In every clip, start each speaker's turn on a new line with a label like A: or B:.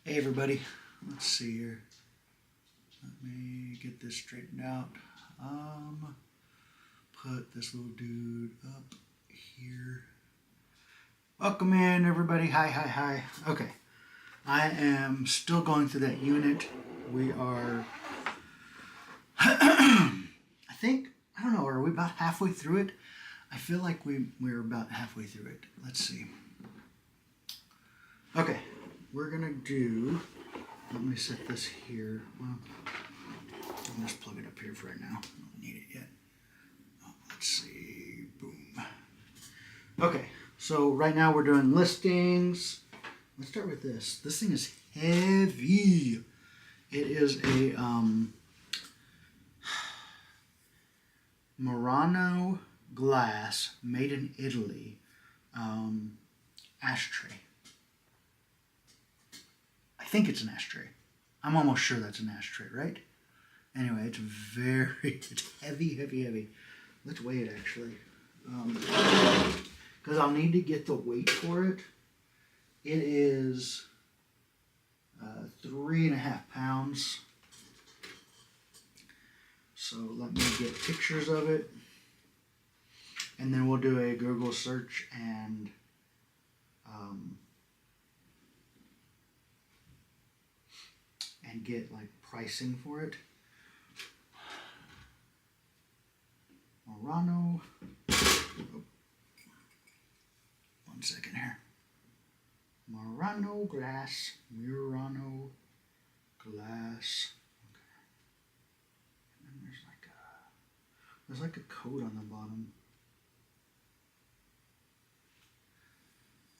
A: Hey everybody, let's see here. Let me get this straightened out. Put this little dude up here. Welcome in everybody. Hi. Okay, I am still going through that unit. We are, I think, I don't know, are we about halfway through it? I feel like we're about halfway through it. Let's see. Okay, we're gonna do, let me set this here. Well, I'll just plug it up here for right now. I don't need it yet. Let's see. Boom. Okay, so right now we're doing listings. Let's start with this. This thing is heavy. It is a Murano glass made in Italy ashtray. I think it's an ashtray. I'm almost sure that's an ashtray, right? Anyway, it's heavy. Let's weigh it actually. Because I'll need to get the weight for it. It is 3.5 pounds. So let me get pictures of it. And then we'll do a Google search and get like pricing for it. Murano. Oh. 1 second here. Murano glass. Okay. And then there's like a code on the bottom.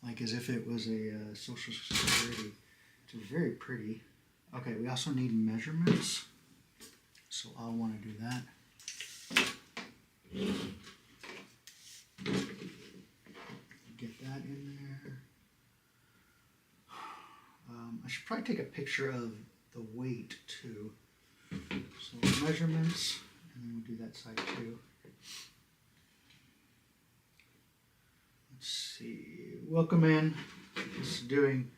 A: Like as if it was a social security. It's very pretty. Okay, we also need measurements. So I'll want to do that. Get that in there. I should probably take a picture of the weight too. So measurements, and then we'll do that side too. Let's see. Welcome in. This is doing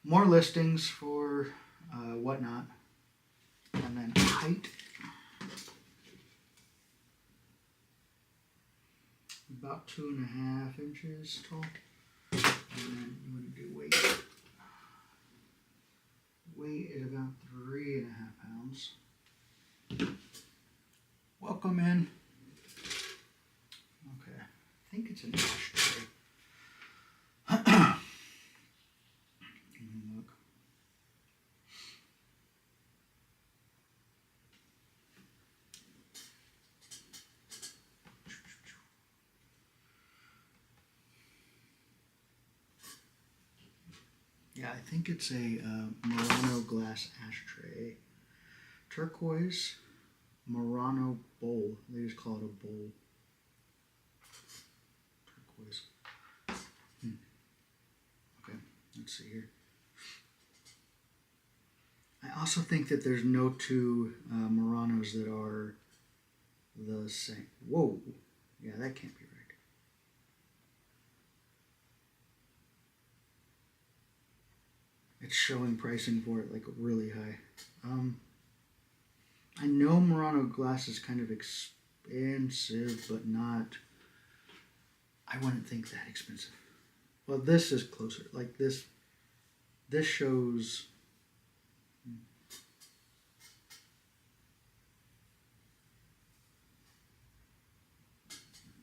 A: more listings for whatnot, and then height. About 2.5 inches tall. And then you want to do weight. Weight is about 3.5 pounds. Welcome in. Okay, I think it's an ashtray. Look. Yeah, I think it's a Murano glass ashtray. Turquoise Murano bowl. They just call it a bowl. Turquoise. Okay, let's see here. I also think that there's no two Muranos that are the same. Whoa. Yeah, that can't be right. It's showing pricing for it like really high. I know Murano glass is kind of expensive, but not, I wouldn't think that expensive. Well, this is closer. Like this shows,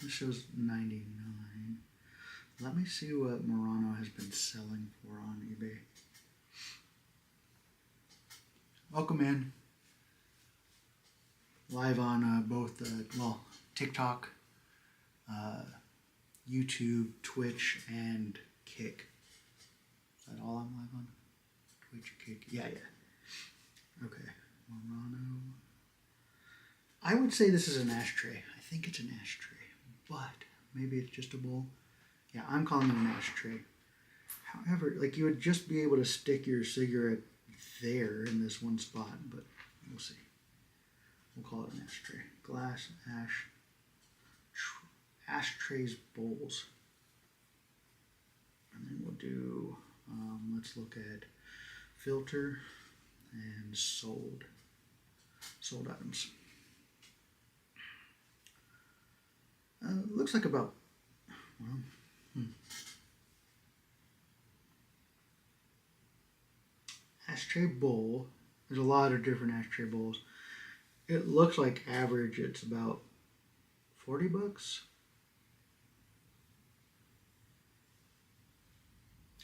A: this shows 99. Let me see what Murano has been selling for on eBay. Welcome in. Live on both, TikTok, YouTube, Twitch, and Kick. Is that all I'm live on? Twitch, Kick? Yeah. Okay. Murano. I would say this is an ashtray. I think it's an ashtray, but maybe it's just a bowl. Yeah, I'm calling it an ashtray. However, like you would just be able to stick your cigarette there in this one spot, but we'll see. We'll call it an ashtray. Glass, ashtrays, bowls. And then we'll do, let's look at filter, and sold items. Looks like about, well, ashtray bowl. There's a lot of different ashtray bowls. It looks like average it's about $40.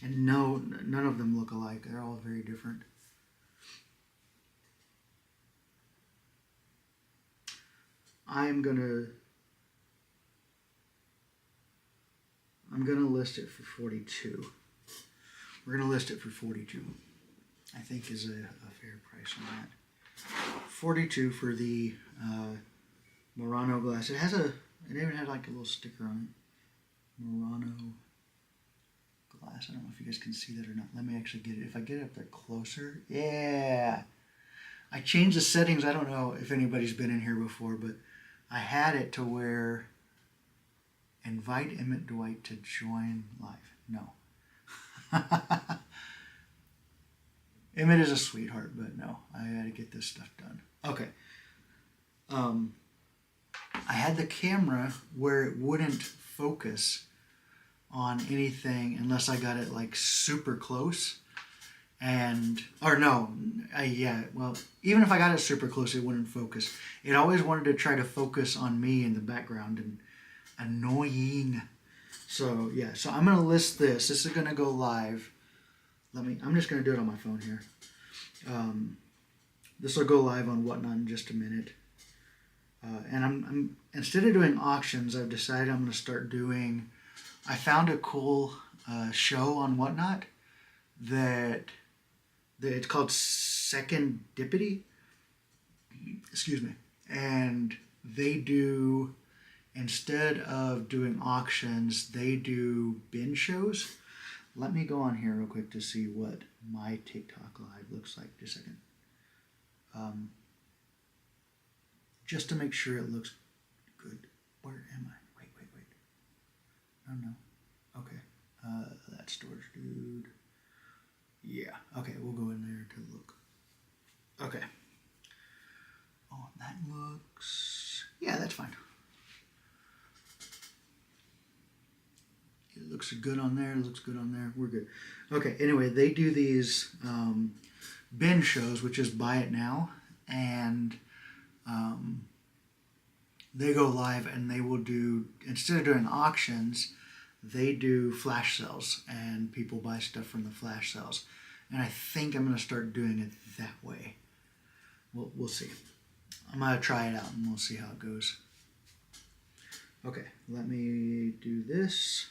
A: And no, none of them look alike. They're all very different. I'm gonna list it for 42. We're gonna list it for 42. I think is a fair price on that. 42 for the Murano glass. It even had like a little sticker on it. Murano glass. I don't know if you guys can see that or not. Let me actually get it. If I get it up there closer, yeah. I changed the settings. I don't know if anybody's been in here before, but I had it to where invite Emmett Dwight to join live. No. Emmett is a sweetheart, but no, I had to get this stuff done. Okay. I had the camera where it wouldn't focus on anything unless I got it like super close. Even if I got it super close, it wouldn't focus. It always wanted to try to focus on me in the background, and annoying. So yeah, so I'm gonna list this. This is gonna go live. I'm just gonna do it on my phone here. This will go live on Whatnot in just a minute. And I'm instead of doing auctions, I've decided I'm gonna start doing. I found a cool show on Whatnot that it's called Secondipity. Excuse me. And they do, instead of doing auctions, they do bin shows. Let me go on here real quick to see what my TikTok live looks like. Just a second. Just to make sure it looks good. Where am I? Wait. No. Okay. That's Storage Dude. Yeah. Okay, we'll go in there to look. Okay. Oh, that looks... Yeah, that's fine. It looks good on there. It looks good on there. We're good. Okay, anyway, they do these bin shows, which is Buy It Now. And they go live and they will do, instead of doing auctions, they do flash sales. And people buy stuff from the flash sales. And I think I'm going to start doing it that way. We'll see. I'm going to try it out and we'll see how it goes. Okay, let me do this.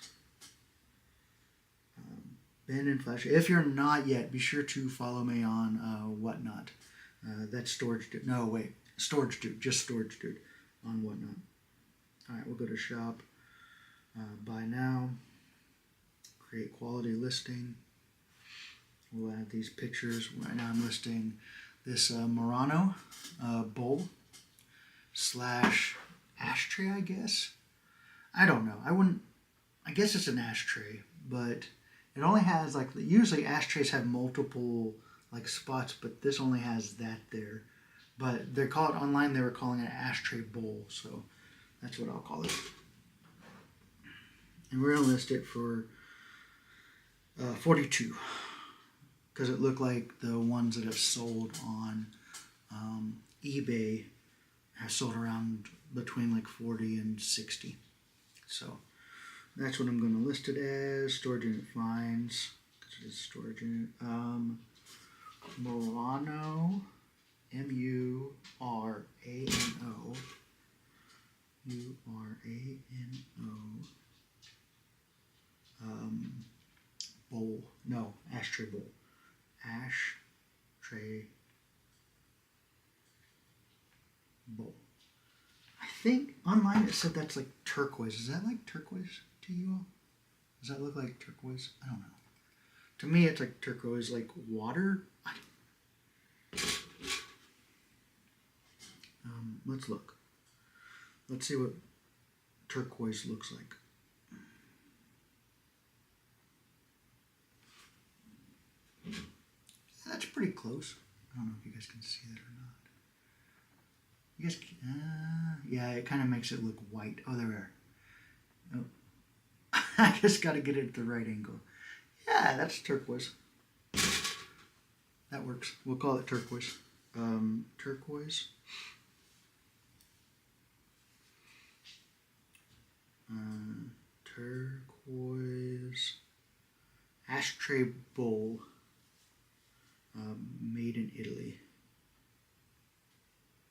A: Bin and Flash. If you're not yet, be sure to follow me on Whatnot. That's Storage Dude. No, wait. Storage Dude. Just Storage Dude on Whatnot. Alright, we'll go to Shop. Buy Now. Create Quality Listing. We'll add these pictures. Right now I'm listing this Murano bowl / ashtray, I guess. I don't know. I guess it's an ashtray, but it only has like, usually ashtrays have multiple like spots, but this only has that there. But they call it online, they were calling it an ashtray bowl, so that's what I'll call it. And we're gonna list it for 42, because it looked like the ones that have sold on eBay have sold around between like 40 and 60. So that's what I'm going to list it as. Storage unit finds, because it is storage unit. Murano, Murano, bowl. No, ashtray bowl. Ashtray bowl. I think online it said that's like turquoise. Is that like turquoise to you all? Does that look like turquoise? I don't know. To me, it's like turquoise, like water. Let's look. Let's see what turquoise looks like. That's pretty close. I don't know if you guys can see that or not. You guys, yeah, it kind of makes it look white. Oh, there we are. Oh, I just got to get it at the right angle. Yeah, that's turquoise. That works. We'll call it turquoise. Turquoise. Turquoise ashtray bowl, made in Italy.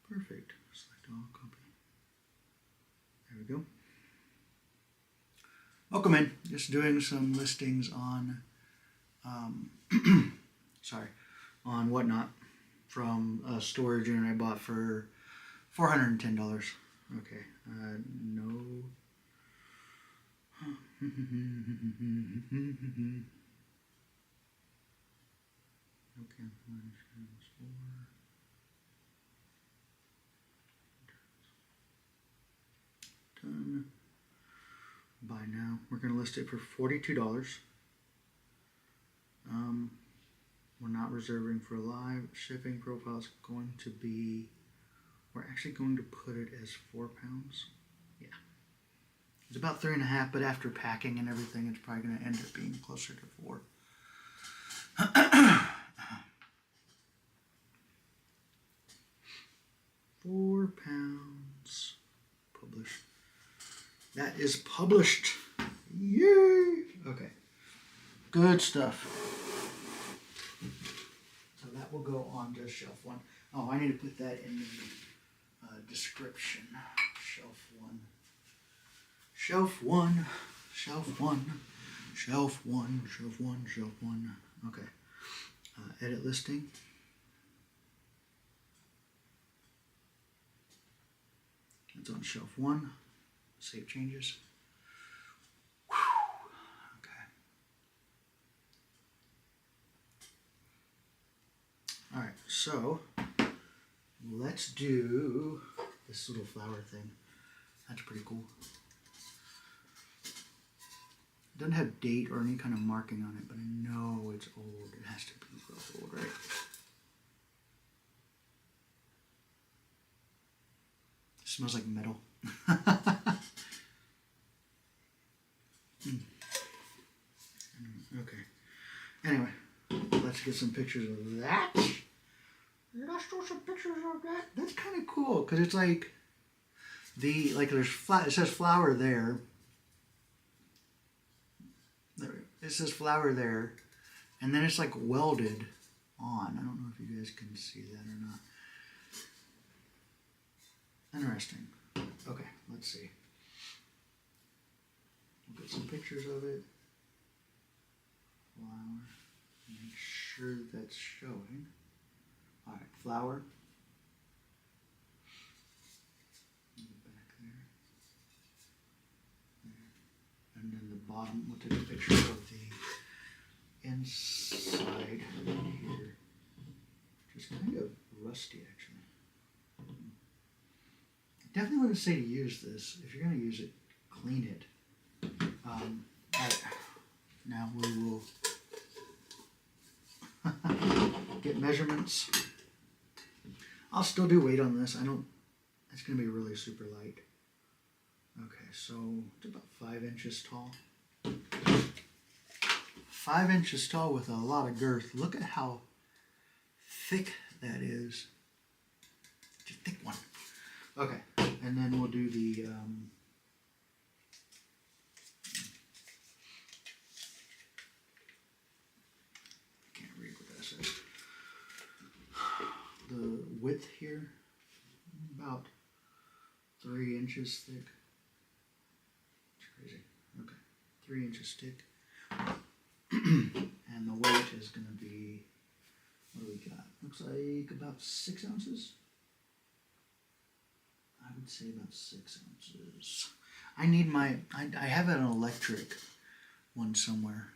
A: Perfect. Select all, copy. There we go. Welcome in. Just doing some listings on, on Whatnot from a storage unit I bought for $410. Okay. No. No cancellations or done. Buy now. We're going to list it for $42. We're not reserving for live. Shipping profile is going to be, we're actually going to put it as 4 pounds. Yeah. It's about 3.5, but after packing and everything, it's probably going to end up being closer to 4. 4 pounds. Published. That is published. Yay! Okay. Good stuff. So that will go on to shelf 1. Oh, I need to put that in the description. Shelf 1. Shelf 1. Shelf 1. Shelf 1. Shelf 1. Shelf 1. Okay. Edit listing. It's on shelf 1. Save changes. Okay. All right, so let's do this little flower thing. That's pretty cool. It doesn't have date or any kind of marking on it, but I know it's old. It has to be real old, right? It smells like metal. Okay. Anyway, let's get some pictures of that. Let's do some pictures of that. That's kind of cool because it's like there's it says flower there. It says flower there, and then it's like welded on. I don't know if you guys can see that or not. Interesting. Okay, let's see. We'll get some pictures of it. Flower. Make sure that's showing. Alright, flower. Back there. And then the bottom, we'll take a picture of the inside here. Just kind of rusty actually. Definitely wouldn't say to use this. If you're going to use it, clean it. Alright, now we will get measurements. I'll still do weight on this. It's going to be really super light. Okay, so it's about 5 inches tall. 5 inches tall with a lot of girth. Look at how thick that is. It's a thick one. Okay, and then we'll do the I can't read what that says. The width here, about 3 inches thick. It's crazy. Okay, 3 inches thick. And the weight is going to be, what do we got? Looks like about 6 ounces. I would say about 6 ounces. I need I have an electric one somewhere,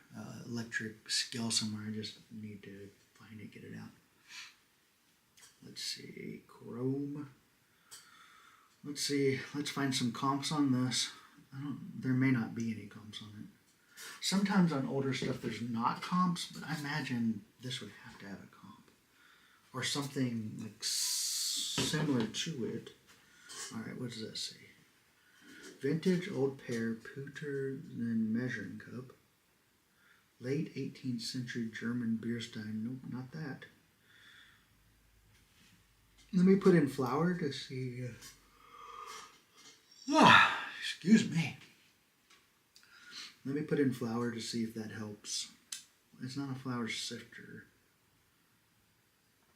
A: electric scale somewhere. I just need to find it, get it out. Let's see, chrome. Let's see, let's find some comps on this. There may not be any comps on it. Sometimes on older stuff there's not comps, but I imagine this would have to have a comp. or something like similar to it. All right, what does that say? Vintage old pear, pewter, then measuring cup. Late 18th century German beer style. Nope, not that. Let me put in flour to see. Excuse me. Let me put in flour to see if that helps. It's not a flour sifter.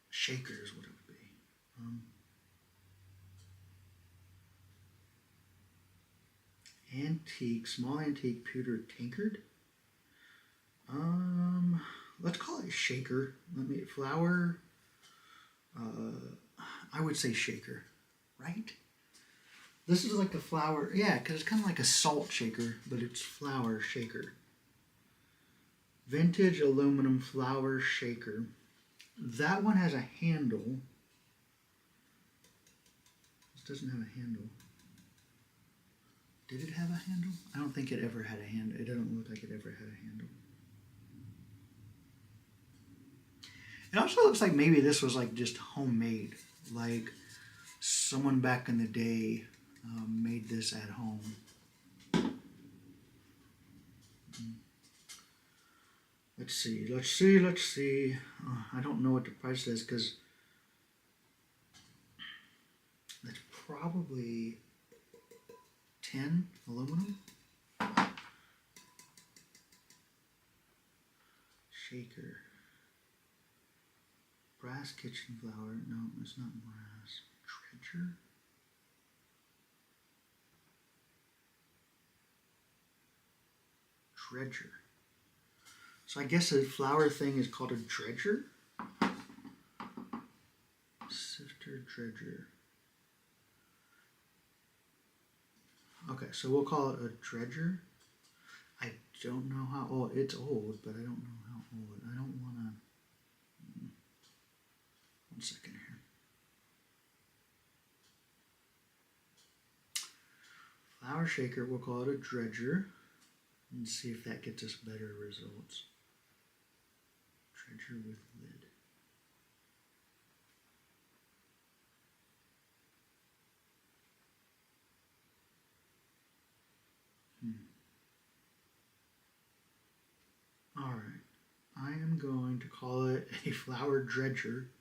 A: Shaker is what it would be. Antique, small antique pewter tankard. Let's call it shaker. Let me flour. I would say shaker, right? This is like a flour, yeah, because it's kind of like a salt shaker, but it's flour shaker. Vintage aluminum flour shaker. That one has a handle. This doesn't have a handle. Did it have a handle? I don't think it ever had a handle. It doesn't look like it ever had a handle. It also looks like maybe this was like just homemade. Like someone back in the day made this at home. Let's see. I don't know what the price is because that's probably 10 aluminum. Shaker. Brass kitchen flour. No, it's not brass. Dredger. Dredger. So I guess a flour thing is called a dredger. Sifter, dredger. Okay, so we'll call it a dredger. I don't know how old. It's old, but I don't know how old. I don't want to. 1 second here. Flour shaker, we'll call it a dredger. And see if that gets us better results. Dredger with lid. All right. I am going to call it a flour dredger.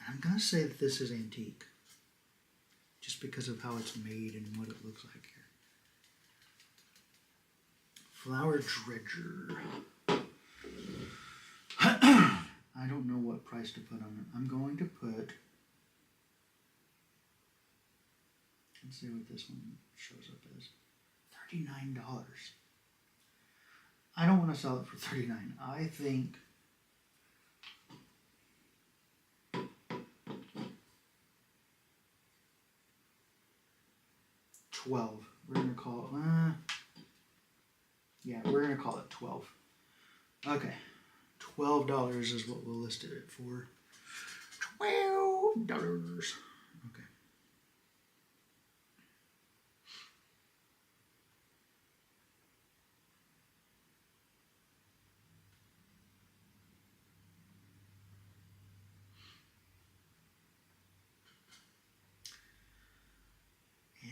A: I'm going to say that this is antique. Just because of how it's made and what it looks like here. Flour dredger. I don't know what price to put on it. I'm going to put. Let's see what this one shows up as. $39. I don't want to sell it for $39. I think $12. We're gonna call it. Yeah, we're gonna call it 12. Okay, $12 is what we'll list it for. $12. Okay.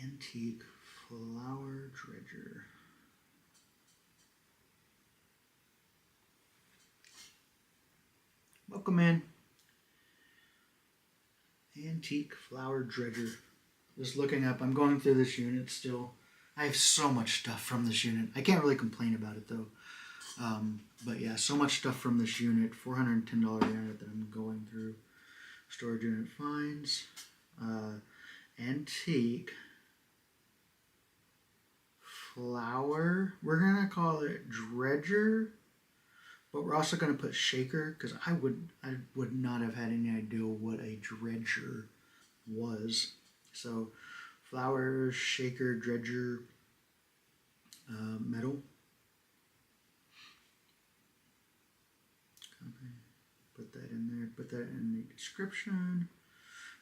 A: Antique flour dredger. Welcome in. Antique flour dredger. Just looking up, I'm going through this unit still. I have so much stuff from this unit. I can't really complain about it though. But yeah, so much stuff from this unit. $410 unit that I'm going through. Storage unit finds. Antique flour. We're gonna call it dredger, but we're also gonna put shaker because I would not have had any idea what a dredger was. So flour, shaker, dredger, metal. Okay. Put that in there. Put that in the description.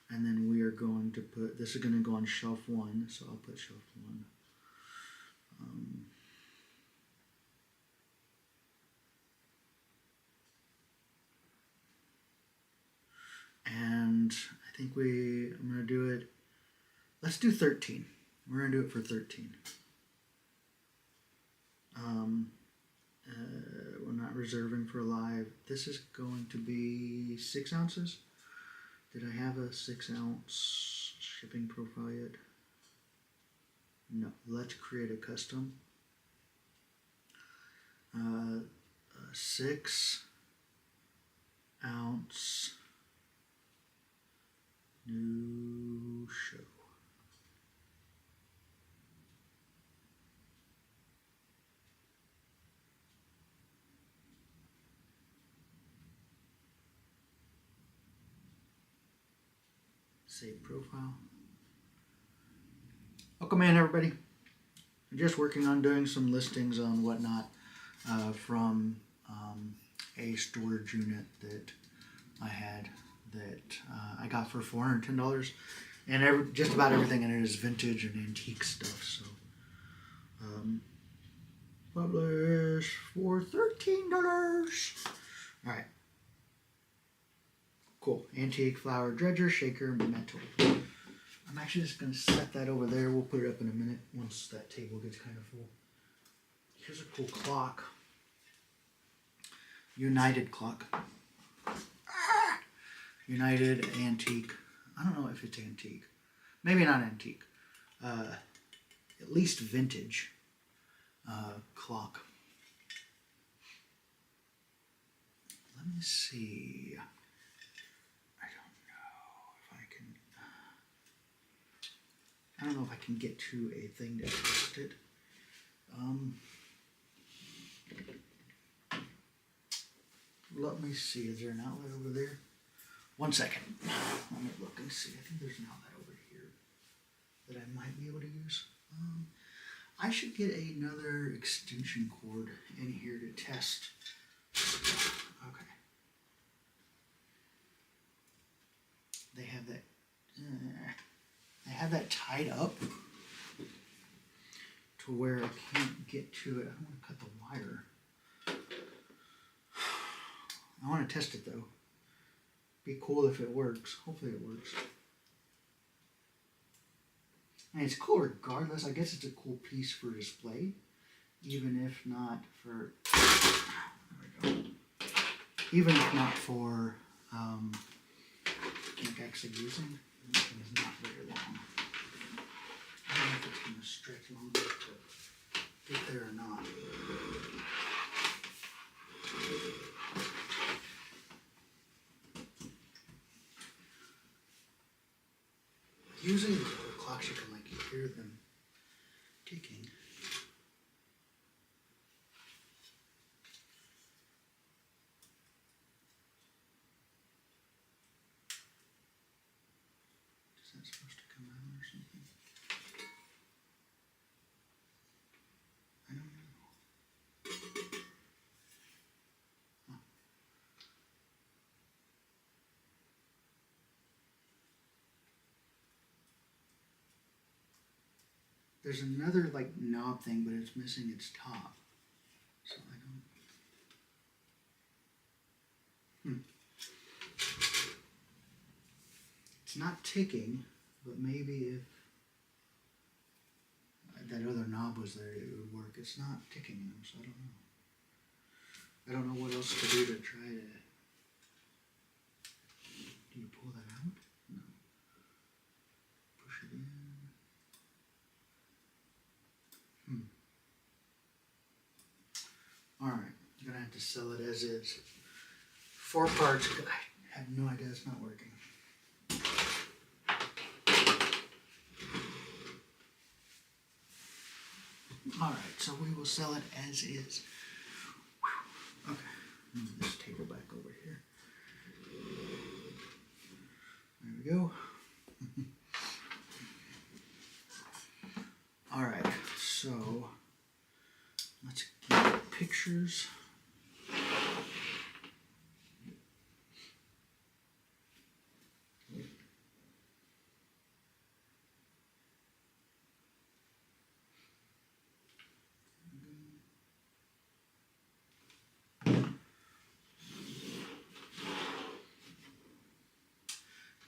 A: And then we are going to put, this is going to go on shelf 1, so I'll put shelf 1. I'm going to do it. Let's do 13. We're going to do it for 13. We're not reserving for live. This is going to be 6 ounces. Did I have a 6 ounce shipping profile yet? No. Let's create a custom. 6 ounce new show. Save profile. Welcome in, everybody. I'm just working on doing some listings on whatnot from a storage unit that I had that I got for $410, and just about everything in it is vintage and antique stuff. So publish for $13. All right. Cool. Antique flower dredger, shaker, metal. I'm actually just going to set that over there. We'll put it up in a minute once that table gets kind of full. Here's a cool clock. United clock. United antique. I don't know if it's antique. Maybe not antique. At least vintage clock. Let me see. I don't know if I can get to a thing to test it. Let me see. Is there an outlet over there? 1 second. Let me look and see. I think there's an outlet over here that I might be able to use. I should get another extension cord in here to test. Okay. They have that. I have that tied up to where I can't get to it. I don't want to cut the wire. I want to test it though. Be cool if it works. Hopefully it works. And it's cool regardless. I guess it's a cool piece for display. Even if not for... There we go. Even if not for... like actually using. This thing is not very long. I don't know if it's going to stretch long enough to get there or not. Usually with the clocks you can like hear them ticking. Is that supposed to come out or something? I don't know. Huh. There's another like knob thing, but it's missing its top. So I don't... It's not ticking, but maybe if that other knob was there, it would work. It's not ticking though, so I don't know. I don't know what else to do to try to... Do you pull that out? No. Push it in. Alright, I'm gonna have to sell it as is. 4 parts. I have no idea it's not working. Alright, so we will sell it as is. Okay, move this table back over here. There we go. Alright, so let's get pictures.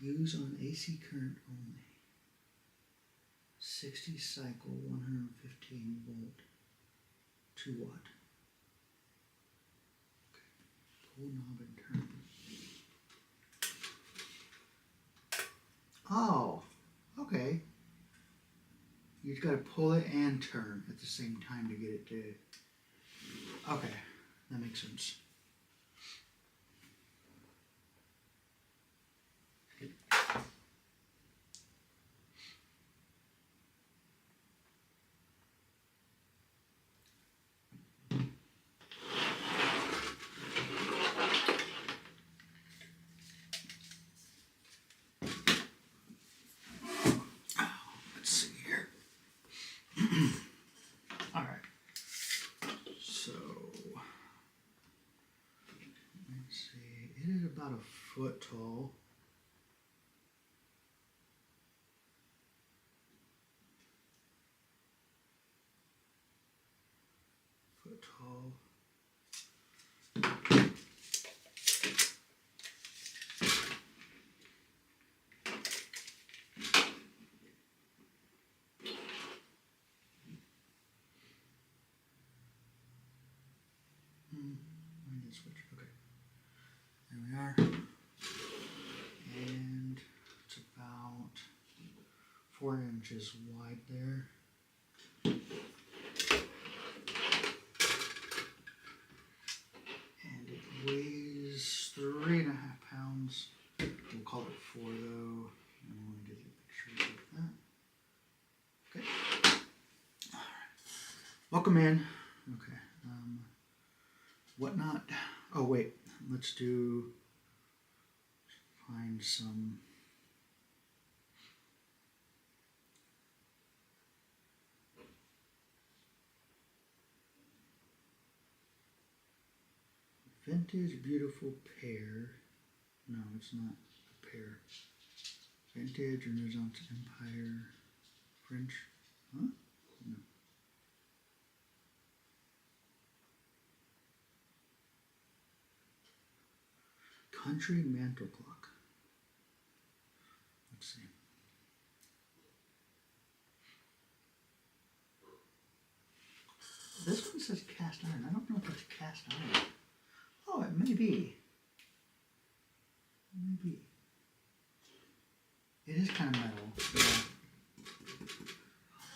A: Use on AC current only. 60 cycle, 115 volt, 2 watt. Okay. Pull knob and turn. Oh, okay. You just gotta pull it and turn at the same time to get it to. Okay, that makes sense. Let's see here. All right. So let's see. It is about a foot tall. Foot tall. Where did it switch? Okay. There we are. And it's about 4 inches wide there. And it weighs 3.5 pounds. We'll call it 4 though. I want to get a picture of that. Okay. All right. Welcome in. Okay. Whatnot. Oh wait. Let's do. Find some. Vintage beautiful pear. No, it's not a pear. Vintage Renaissance Empire French. Huh? No. Country mantle clock. Let's see. This one says cast iron. I don't know if it's cast iron. Oh, it may be. Maybe. It is kind of metal. Yeah.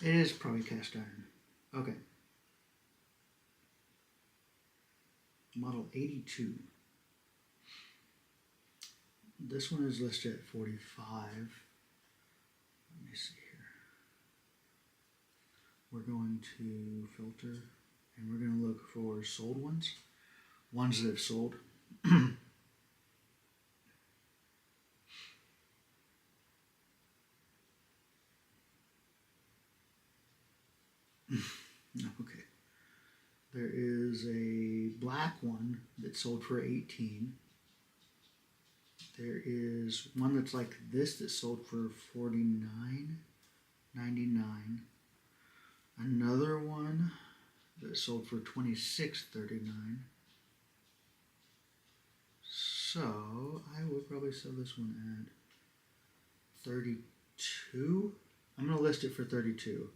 A: It is probably cast iron. Okay. Model 82. This one is listed at 45. Let me see here. We're going to filter and we're going to look for sold ones. Ones that have sold. Okay. There is a black one that sold for 18. There is one that's like this that sold for $49.99. Another one that sold for $26.39. So I would probably sell this one at 32. I'm gonna list it for 32.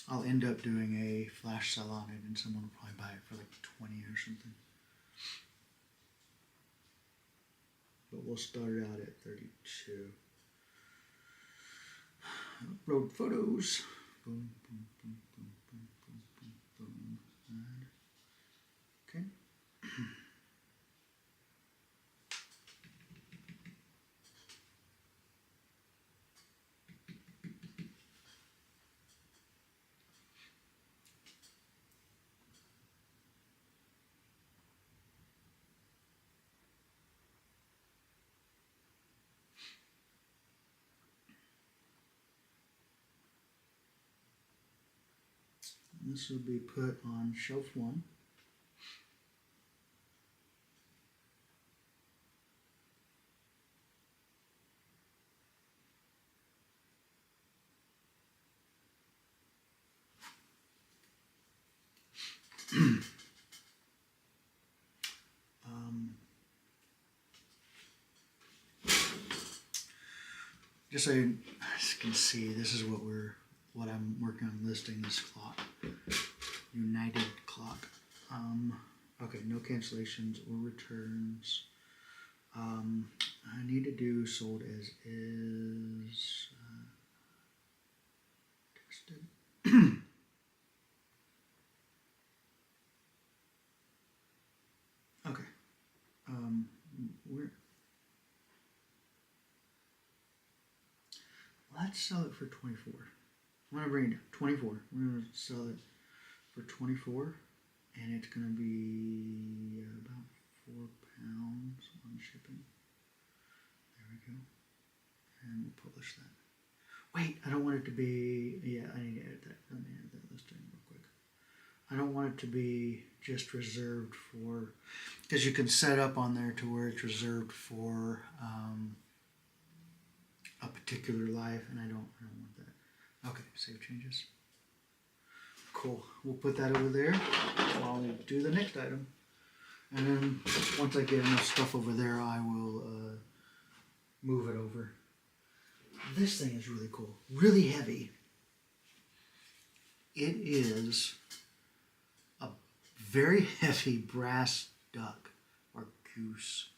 A: I'll end up doing a flash sale on it and someone will probably buy it for like 20 or something. But we'll start it out at 32. Upload photos. Boom, boom, boom, boom, boom, boom, boom, boom. And, okay. This will be put on shelf 1. just so you can see, this is what I'm working on listing this clock. United clock. Okay, no cancellations or returns. I need to do sold as is. Tested. Okay. Where? Let's sell it for 24. I'm gonna bring it down. 24. We're gonna sell it for 24, and it's gonna be about £4 on shipping. There we go. And we'll publish that. Wait, I don't want it to be. Yeah, I need to edit that. Let me edit that listing real quick. I don't want it to be just reserved for, because you can set up on there to where it's reserved for a particular life, and I don't want that. Okay, save changes. Cool. We'll put that over there while we do the next item, and then once I get enough stuff over there, I will move it over. This thing is really cool, really heavy. It is a very heavy brass duck or goose.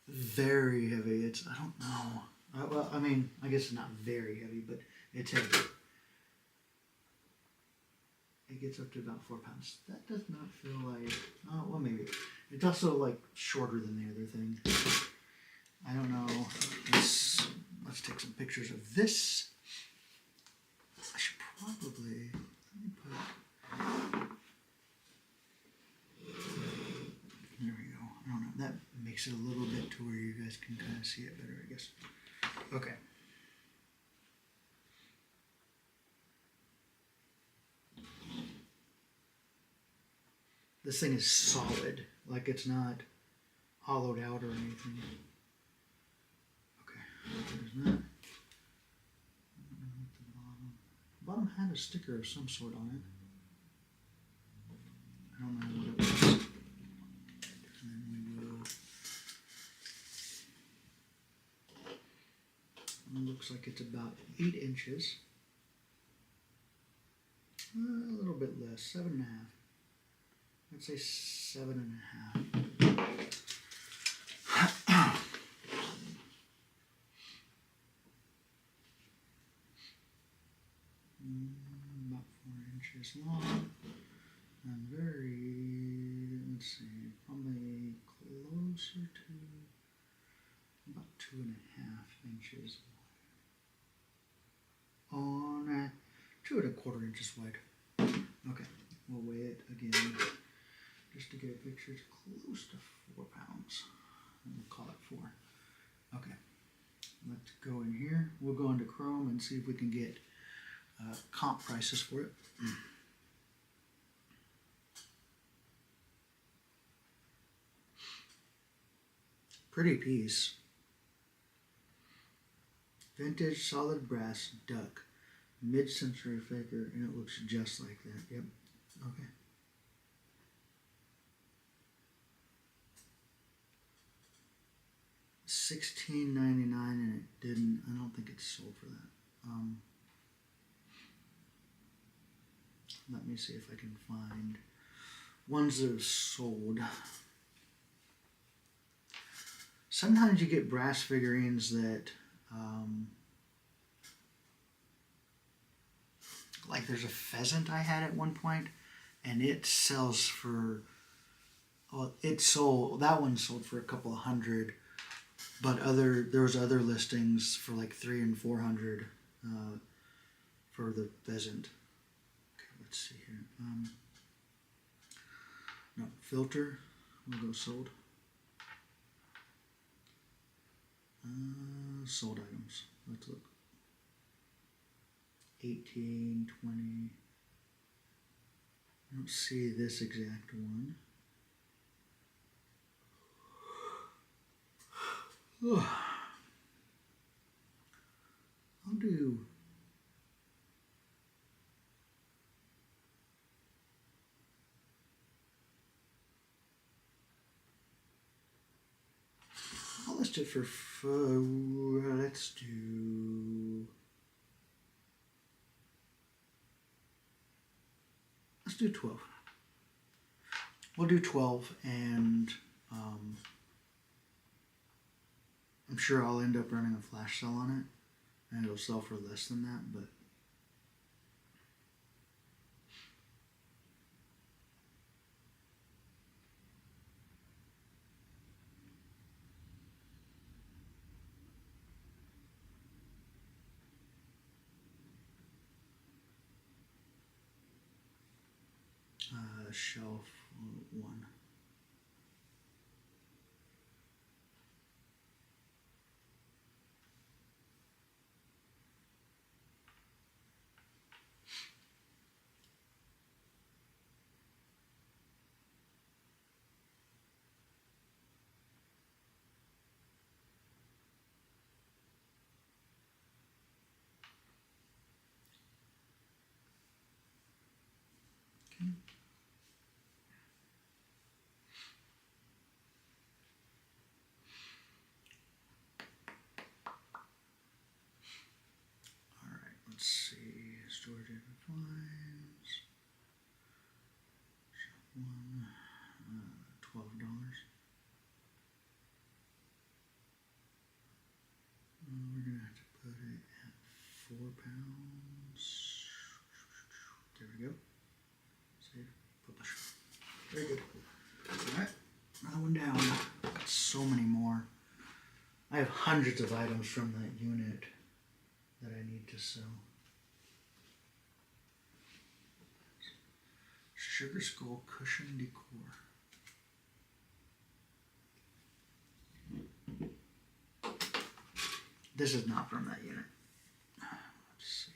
A: Very heavy. It's, I don't know. Well, I mean, I guess it's not very heavy, but it's heavy. It gets up to about 4 pounds. That does not feel like, oh, well, maybe. It's also like shorter than the other thing. I don't know. Let's take some pictures of this. I should probably, let me put, there we go. I don't know. That makes it a little bit to where you guys can kind of see it better, I guess. Okay. This thing is solid. Like it's not hollowed out or anything. There's that. The bottom had a sticker of some sort on it. I don't know what it was. And then we will. It looks like it's about 8 inches. A little bit less, 7.5. I'd say 7.5. About 4 inches long, and very, let's see, probably closer to about 2.5 inches wide. On 2.25 inches wide. Okay, we'll weigh it again just to get a picture. It's close to 4 pounds, and we'll call it 4. Okay, let's go in here. We'll go into Chrome and see if we can get comp prices for it. Pretty piece. Vintage solid brass duck. Mid-century faker, and it looks just like that. Yep. Okay. $16.99, and it didn't. I don't think it's sold for that. Let me see if I can find ones that are sold. Sometimes you get brass figurines that, like there's a pheasant I had at one point, and it sells for, well, that one sold for a couple of hundred, but there was other listings for like 300 and 400 for the pheasant. Let's see here. No, filter. We'll go sold. Sold items. Let's look. 18, 20. I don't see this exact one. I'll do. Let's it for let's do 12. We'll do 12, and I'm sure I'll end up running a flash sale on it, and it'll sell for less than that, but shelf 1. Okay. All right, let's see. Storage fines. One, $12. We're gonna have to put it at 4 pounds. There we go. Save, publish. Very good. All right, another one down. Got so many more. I have hundreds of items from that unit that I need to sell. Sugar Skull Cushion Decor. This is not from that unit. Let's see.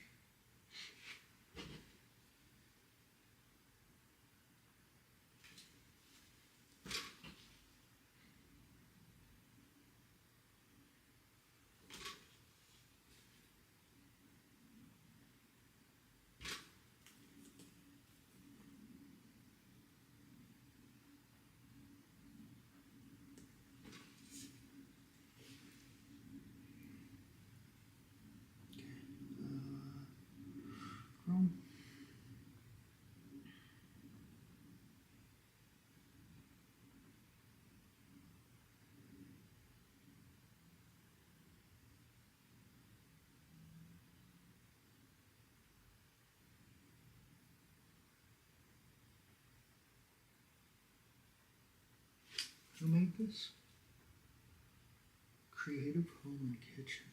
A: Chrome. Who made this? Creative Home and Kitchen.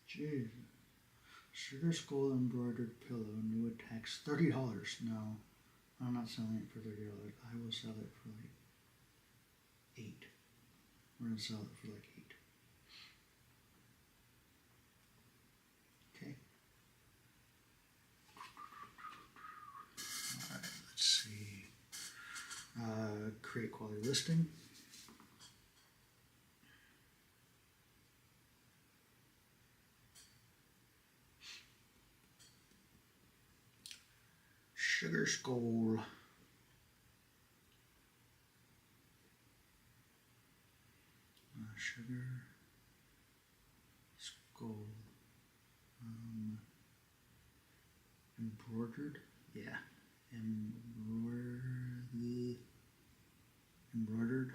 A: Jeez. Sugar Skull embroidered pillow, new attacks, $30. No, I'm not selling it for $30. I will sell it for like 8. We're gonna sell it for like 8. Okay. All right. Let's see. Create quality listing. Sugar Skull. Sugar Skull. Embroidered. Yeah. Embroidered.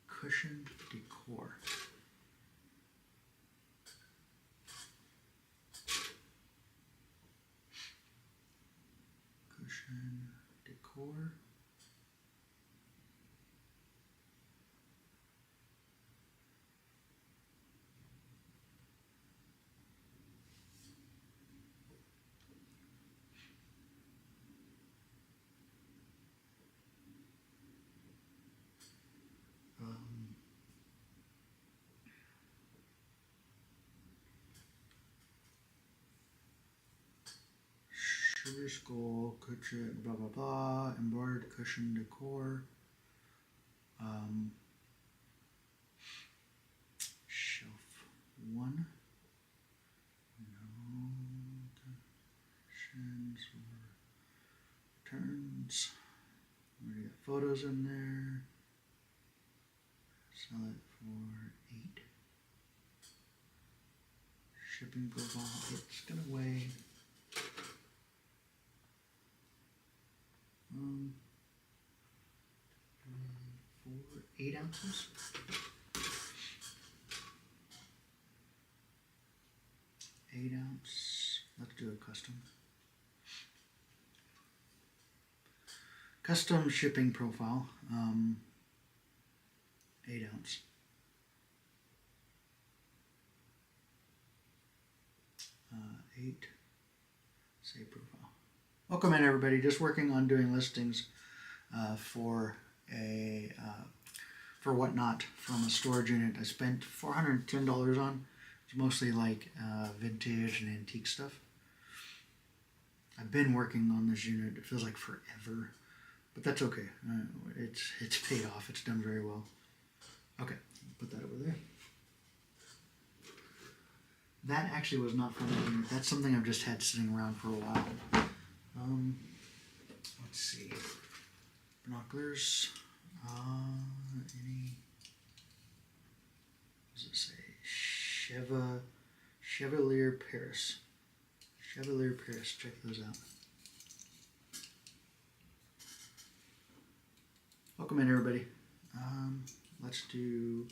A: Cushioned decor. Cushion decor. Sugar Skull, cushion, blah blah blah, embroidered cushion decor. Shelf 1. No cushions or returns. We got photos in there. Sell it for 8. Shipping profile. It's gonna weigh 8 ounces. 8 ounce. Let's do a custom. Custom shipping profile. 8 ounce. 8. Save profile. Welcome in, everybody. Just working on doing listings for Whatnot from a storage unit I spent $410 on. It's mostly like vintage and antique stuff. I've been working on this unit. It feels like forever, but that's okay. It's paid off. It's done very well. Okay, put that over there. That actually was not from the unit. That's something I've just had sitting around for a while. Let's see. Binoculars. Any? What does it say? Chevalier Paris. Chevalier Paris. Check those out. Welcome in, everybody. Let's do.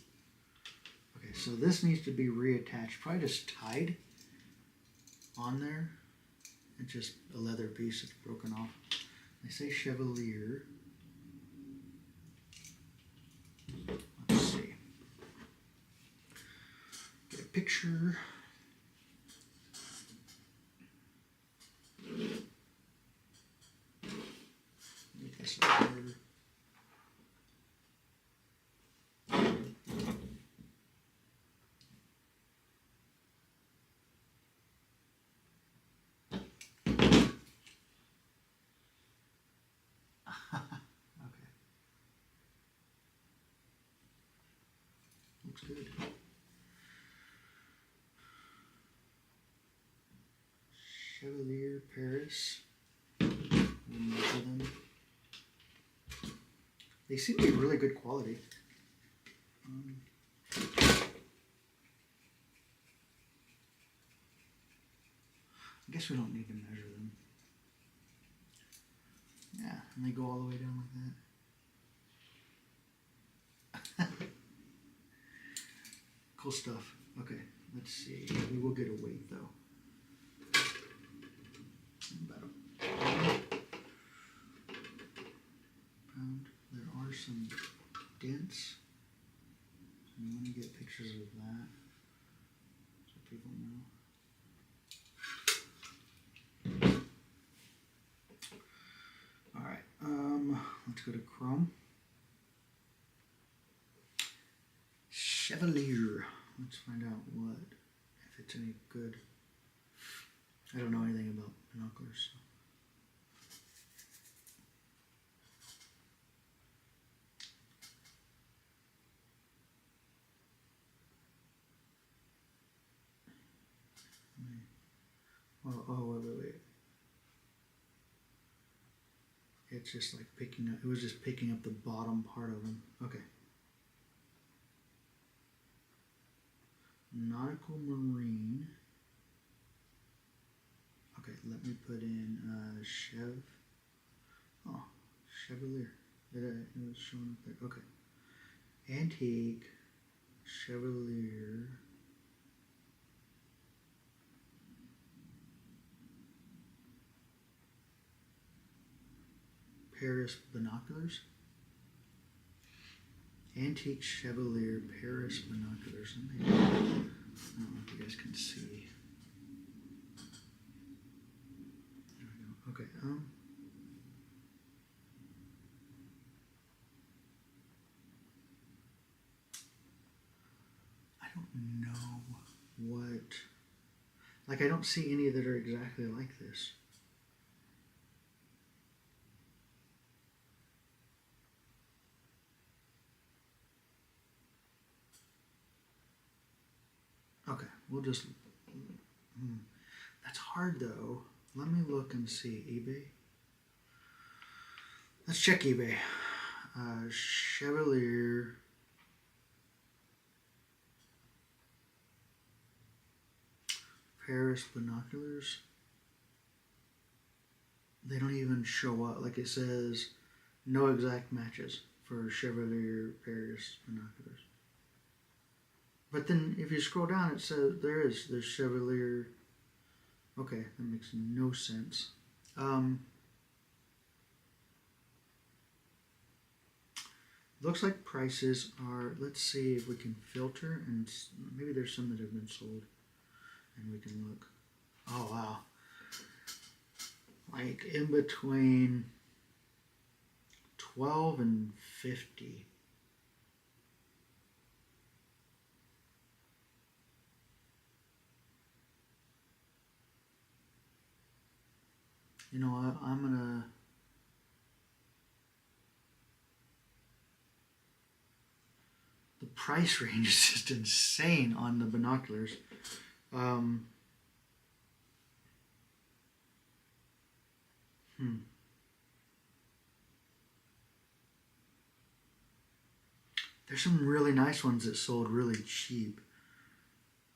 A: Okay, so this needs to be reattached. Probably just tied on there. It's just a leather piece that's broken off. They say Chevalier. Let's see. Get a picture. Make this better. Okay. Looks good. Chevalier Paris. We'll measure them. They seem to be really good quality. I guess we don't need to measure them. Yeah, and they go all the way down like that. Cool stuff. Okay, let's see. We will get a weight though. About a pound. There are some dents. So you want to get pictures of that so people know. Alright, let's go to Chrome. Chevalier. Let's find out if it's any good. I don't know anything about binoculars. So. Oh, wait. It's just like picking up, it was just picking up the bottom part of them. Okay. Nautical Marine. Okay, let me put in Chevalier. It was showing up there. Okay. Antique Chevalier. Paris binoculars. Antique Chevalier Paris binoculars. I don't know if you guys can see. There we go. Okay. I don't know what. Like, I don't see any that are exactly like this. We'll just. That's hard though. Let me look and see. eBay. Let's check eBay. Chevalier. Paris binoculars. They don't even show up. Like it says, no exact matches for Chevalier Paris binoculars. But then if you scroll down, it says there's Chevalier. Okay, that makes no sense. Looks like prices are, let's see if we can filter, and maybe there's some that have been sold and we can look. Oh wow, like in between 12 and 50. You know what, I'm gonna the price range is just insane on the binoculars. There's some really nice ones that sold really cheap.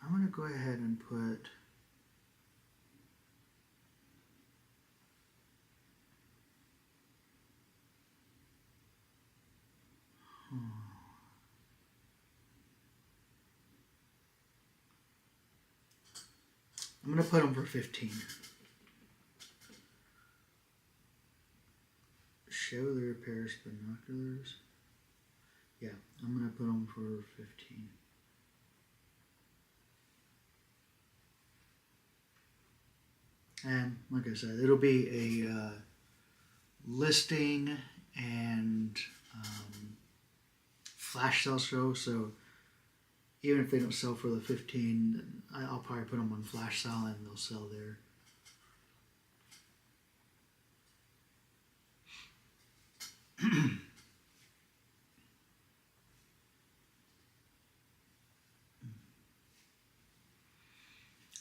A: I'm gonna go ahead and put I'm gonna put them for 15. Chevalier Paris binoculars. Yeah, I'm gonna put them for 15. And like I said, it'll be a listing and flash sale show. So even if they don't sell for the 15, I'll probably put them on flash sale and they'll sell there.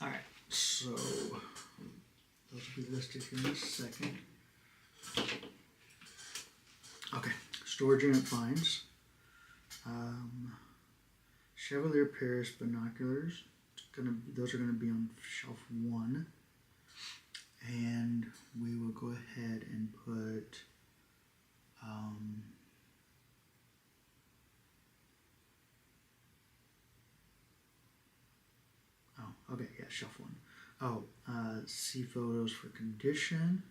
A: All right, so those will be listed here in a second. Okay, storage unit finds. Chevalier Paris binoculars. Those are gonna be on shelf 1, and we will go ahead and put. Oh, okay, yeah, shelf 1. Oh, see photos for condition.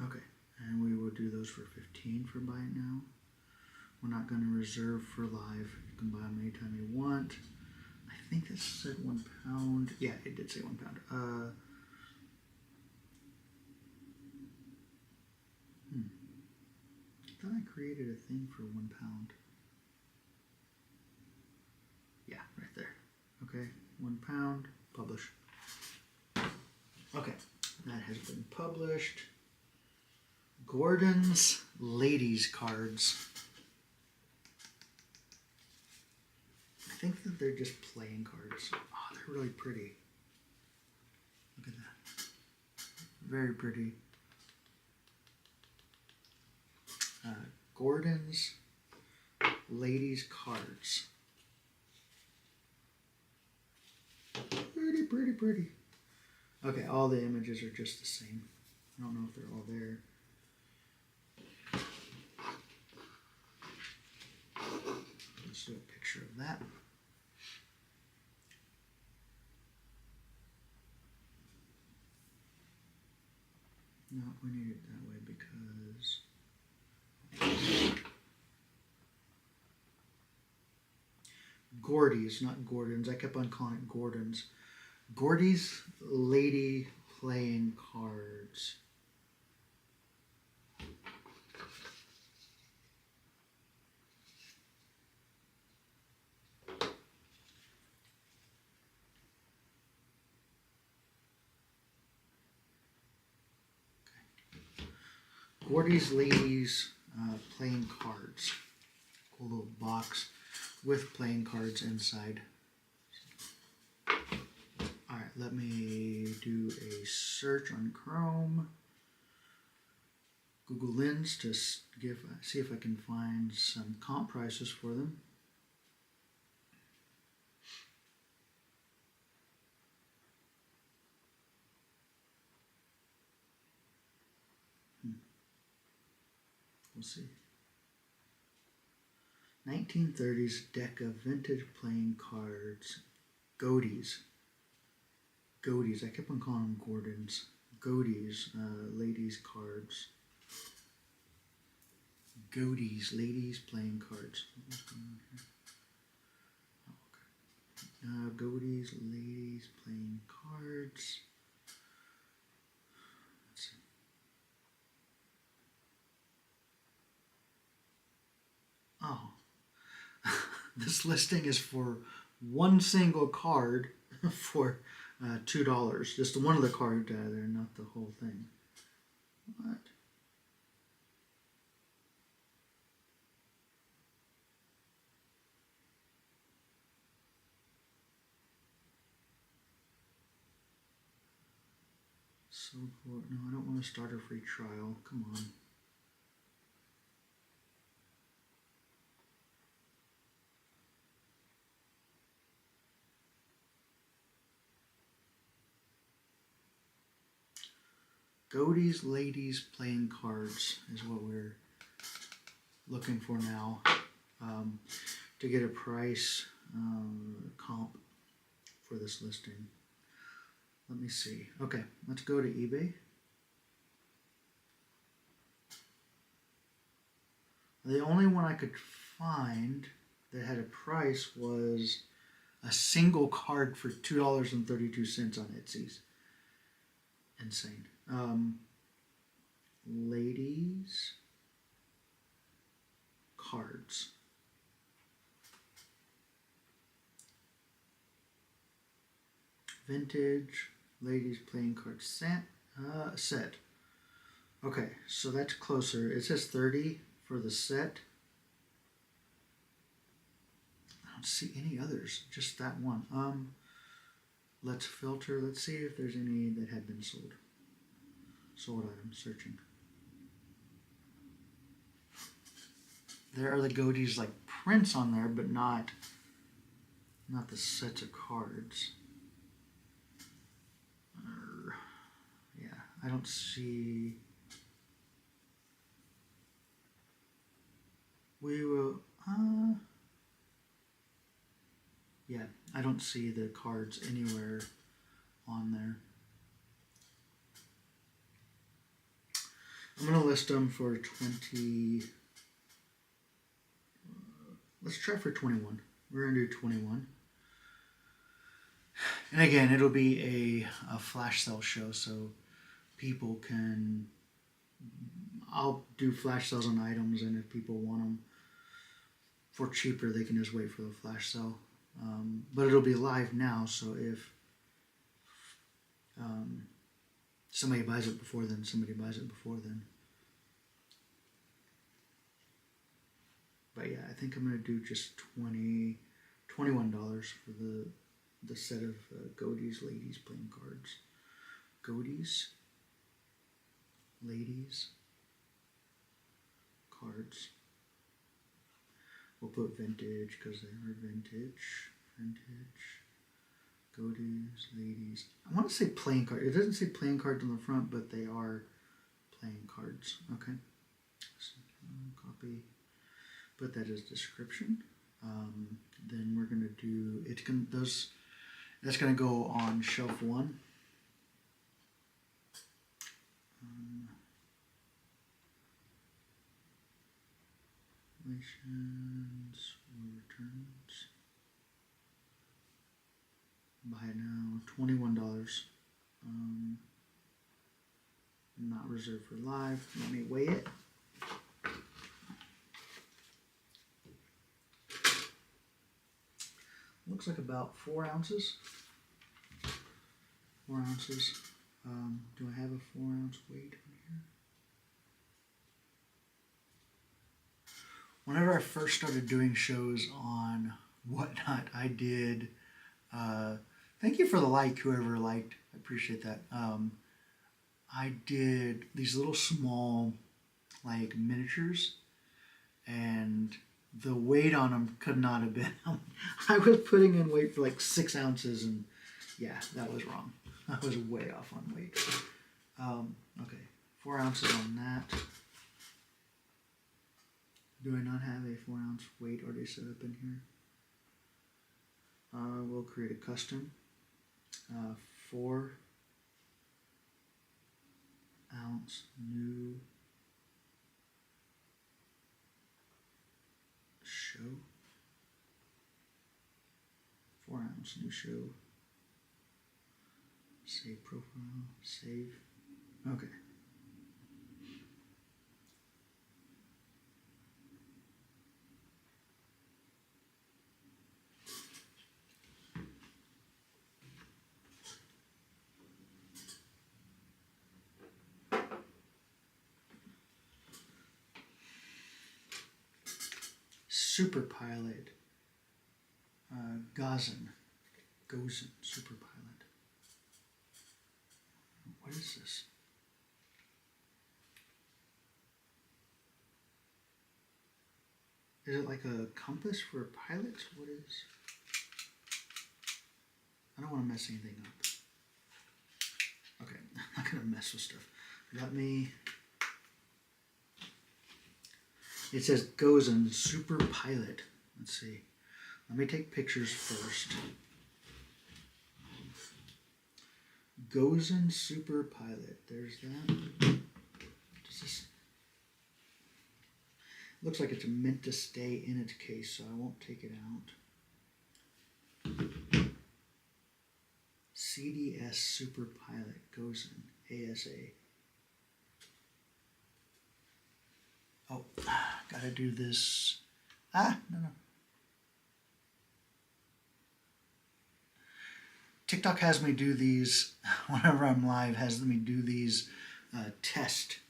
A: Okay, and we will do those for 15 for buy it now. We're not going to reserve for live. You can buy them anytime you want. I think this said £1. Yeah, it did say £1. I thought I created a thing for £1. Yeah, right there. Okay, £1, publish. Okay, that has been published. Gordon's Ladies Cards. I think that they're just playing cards. Oh, they're really pretty. Look at that. Very pretty. Gordon's Ladies Cards. Pretty, pretty, pretty. Okay, all the images are just the same. I don't know if they're all there. Let's do a picture of that. No, we need it that way because Gordy's, not Gordon's. I kept on calling it Gordon's. Gordy's Lady Playing Cards. Gordy's Ladies playing cards. Cool little box with playing cards inside. Alright, let me do a search on Chrome. Google Lens to see if I can find some comp prices for them. We'll see. 1930s deck of vintage playing cards. Goaties. I kept on calling them Gordons. Goaties, ladies cards. Goaties, ladies playing cards. What's going on here? Oh, okay. Goaties, ladies playing cards. Let's see. Oh, this listing is for one single card for $2. Just one of the cards there, not the whole thing. What? Support. No, I don't want to start a free trial. Come on. Goaties, ladies playing cards is what we're looking for now to get a price comp for this listing. Let me see. Okay, let's go to eBay. The only one I could find that had a price was a single card for $2.32 on Etsy's. Insane. Ladies cards. Vintage ladies playing card set. Okay, so that's closer. It says 30 for the set. I don't see any others, just that one. Let's filter. Let's see if there's any that had been sold. Sold items, searching. There are the Goaties like prints on there, but not the sets of cards. Yeah, I don't see. We will. Yeah, I don't see the cards anywhere on there. I'm gonna list them for 20. Let's try for 21. We're gonna do 21. And again, it'll be a flash sale show, so people can. I'll do flash sales on items, and if people want them for cheaper, they can just wait for the flash sale. But it'll be live now, so if somebody buys it before then, somebody buys it before then. But yeah, I think I'm going to do just $21 for the set of Goaties ladies playing cards. Goaties ladies cards. We'll put vintage because they are vintage. Goaties ladies. I want to say playing card. It doesn't say playing cards on the front, but they are playing cards. Okay. So, copy. Put that as description. Then we're gonna do that's gonna go on shelf 1. Relations or returns. Buy it now, $21. Not reserved for live. Let me weigh it. Looks like about 4 ounces. 4 ounces. Do I have a 4 ounce weight on here? whenever I first started doing shows on Whatnot, I did. Thank you for the like, whoever liked. I appreciate that. I did these little small, like miniatures, and the weight on them could not have been. I was putting in weight for like 6 ounces, and yeah, that was wrong. I was way off on weight. Okay, 4 ounces on that. Do I not have a 4-ounce weight already set up in here? We'll create a custom 4-ounce new show. 4-ounce new show. Save profile. Save. Okay. Super Pilot, Gozen Super Pilot. What is this? Is it like a compass for pilots? What is? I don't want to mess anything up. Okay, I'm not gonna mess with stuff. Let me. It says Gozen Super Pilot. Let's see. Let me take pictures first. Gozen Super Pilot. There's that. Does this? Looks like it's meant to stay in its case, so I won't take it out. CDS Super Pilot Gozen ASA. Oh, gotta do this. No. TikTok has me do these, whenever I'm live, has me do these tests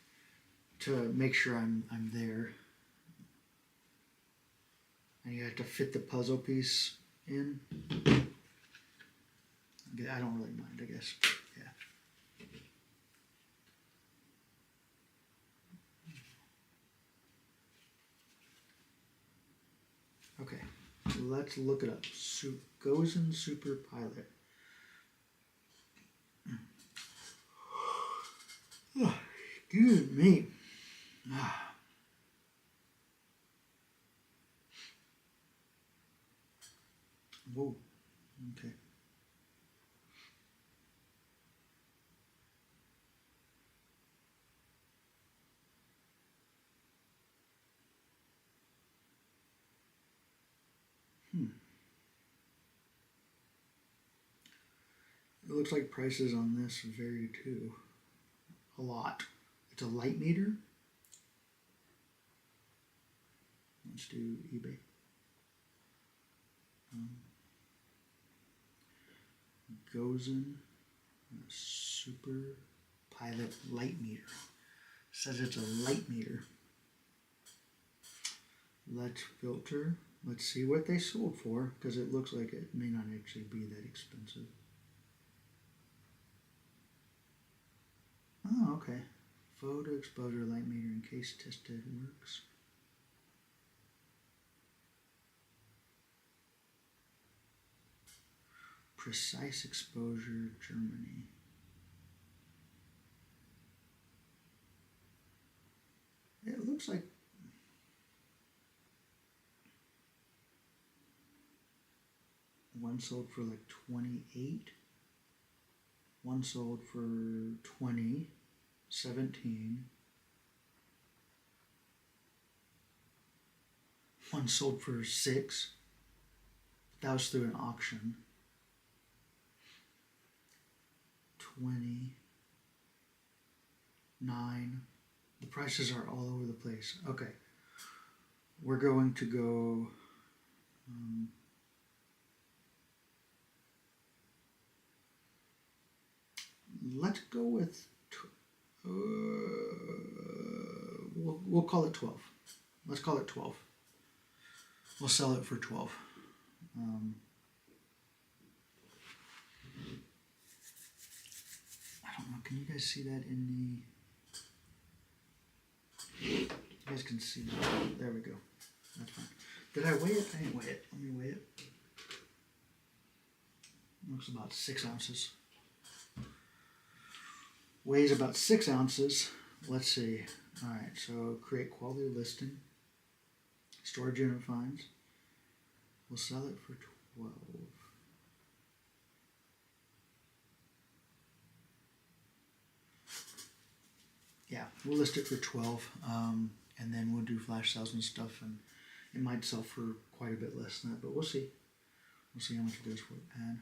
A: to make sure I'm there. And you have to fit the puzzle piece in. I don't really mind, I guess. Yeah. Okay, let's look it up. Gozen Super Pilot. Oh, excuse me. Whoa. Okay. It looks like prices on this vary too. A lot. It's a light meter. Let's do eBay. Gozen Super Pilot light meter. Says it's a light meter. Let's filter. Let's see what they sold for, because it looks like it may not actually be that expensive. Oh, okay. Photo exposure light meter in case tested works. Precise exposure, Germany. It looks like one sold for like 28. One sold for 20, 17. One sold for 6. That was through an auction. 20, 9. The prices are all over the place. Okay. We're going to go... let's go with... we'll call it 12. Let's call it 12. We'll sell it for 12. I don't know. Can you guys see that in the? You guys can see that. There we go. That's fine. Did I weigh it? I didn't weigh it. Let me weigh it. Looks about 6 ounces. Weighs about 6 ounces. Let's see. All right. So create quality listing. Storage unit finds. We'll sell it for 12. Yeah, we'll list it for 12, and then we'll do flash sales and stuff, and it might sell for quite a bit less than that, but we'll see. We'll see how much it goes for. And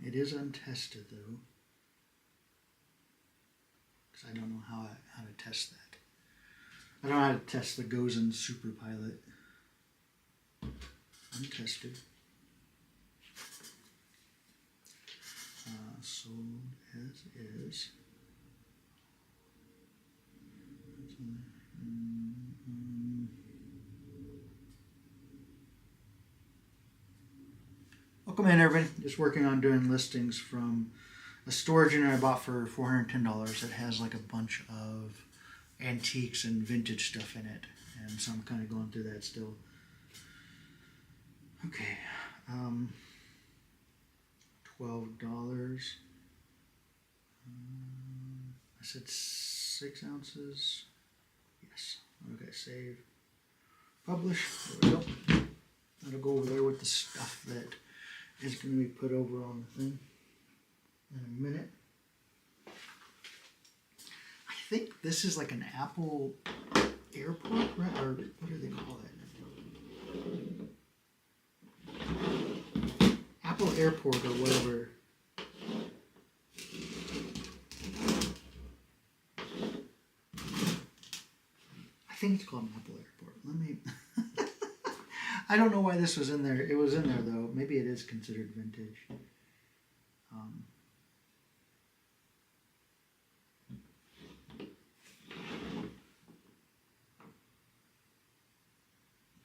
A: it is untested though, because I don't know how to test that. I don't know how to test the Gozen Super Pilot. Untested. Sold as is. Welcome in, everybody. Just working on doing listings from a storage unit I bought for $410. It has like a bunch of antiques and vintage stuff in it, and so I'm kind of going through that still. Okay, $12. I said 6 ounces. Yes. Okay, save. Publish. There we go. That'll go over there with the stuff that is going to be put over on the thing in a minute. I think this is like an Apple Airport, right? Or what do they call it? Apple Airport or whatever. I think it's called an Apple Airport. Let me... I don't know why this was in there. It was in there though. Maybe it is considered vintage.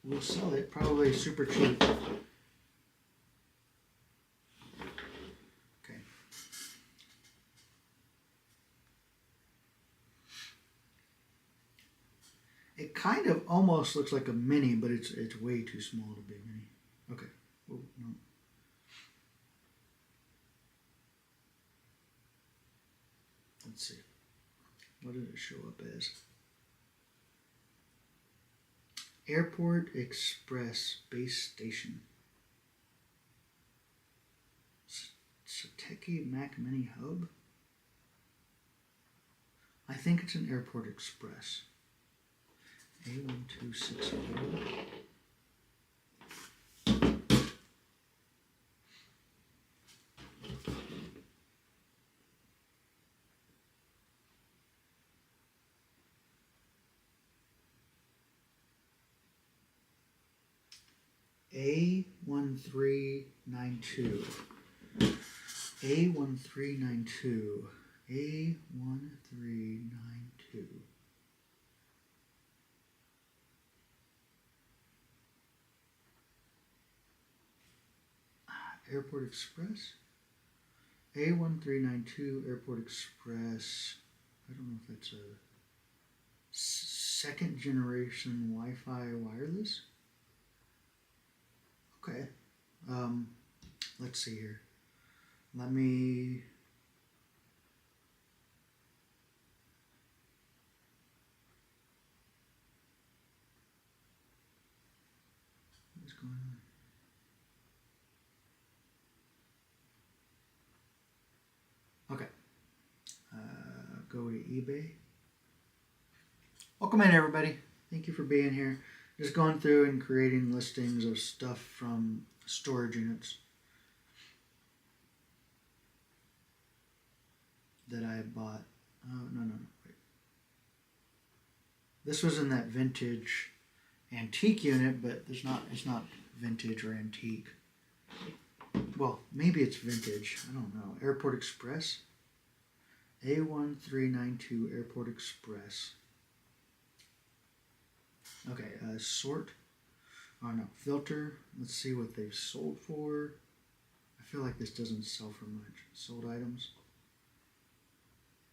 A: We'll sell it probably super cheap. Okay. It kind of almost looks like a mini, but it's way too small to be a mini. Okay. Oh, no. Let's see. What did it show up as? Airport Express Base Station. Satechi Mac Mini Hub? I think it's an Airport Express. A1264. A1392. A1392. A1392. Airport Express. A1392 Airport Express. I don't know if that's a second generation Wi-Fi wireless. Okay. Let's see here. Let me... What's going on? Okay. Go to eBay. Welcome in, everybody. Thank you for being here. Just going through and creating listings of stuff from storage units that I bought. Oh, no, wait. This was in that vintage antique unit, but it's not vintage or antique. Well, maybe it's vintage. I don't know. Airport Express. A1392 Airport Express. Okay, sort. Oh no, filter. Let's see what they've sold for. I feel like this doesn't sell for much. Sold items.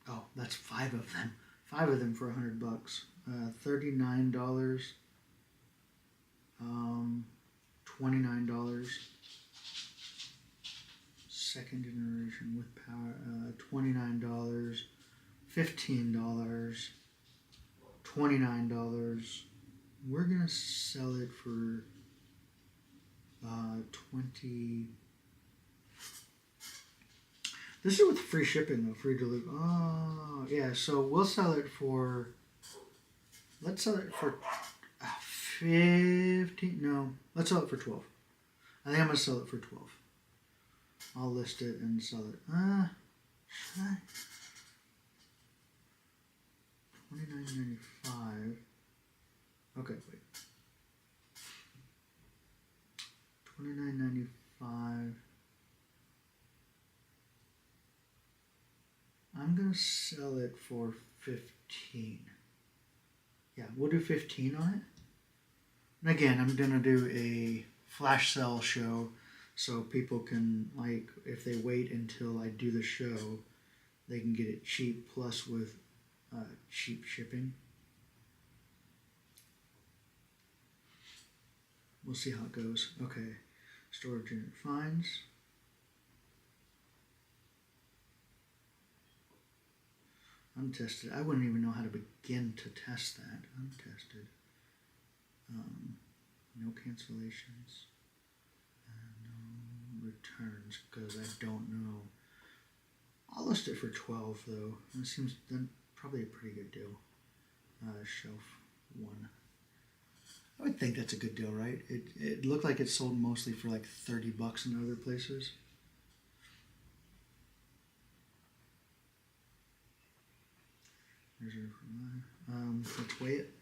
A: Oh, that's 5 of them. 5 of them for $100. $39. $29. Second generation with power. $29. $15. $29. We're gonna sell it for 20. This is with free shipping though, free delivery. Oh yeah, so we'll sell it for. Let's sell it for 15. No, let's sell it for 12. I think I'm gonna sell it for 12. I'll list it and sell it. Should I? $29.95. Okay, wait. $29.95. I'm gonna sell it for 15. Yeah, we'll do 15 on it. And again, I'm gonna do a flash sale show, so people can, like, if they wait until I do the show, they can get it cheap, plus with cheap shipping. We'll see how it goes. Okay, storage unit finds. Untested. I wouldn't even know how to begin to test that. Untested. No cancellations. No returns because I don't know. I'll list it for 12 though. It seems then probably a pretty good deal. Shelf 1. I would think that's a good deal, right? It looked like it sold mostly for like $30 in other places. Reserve for 9. Let's weigh it.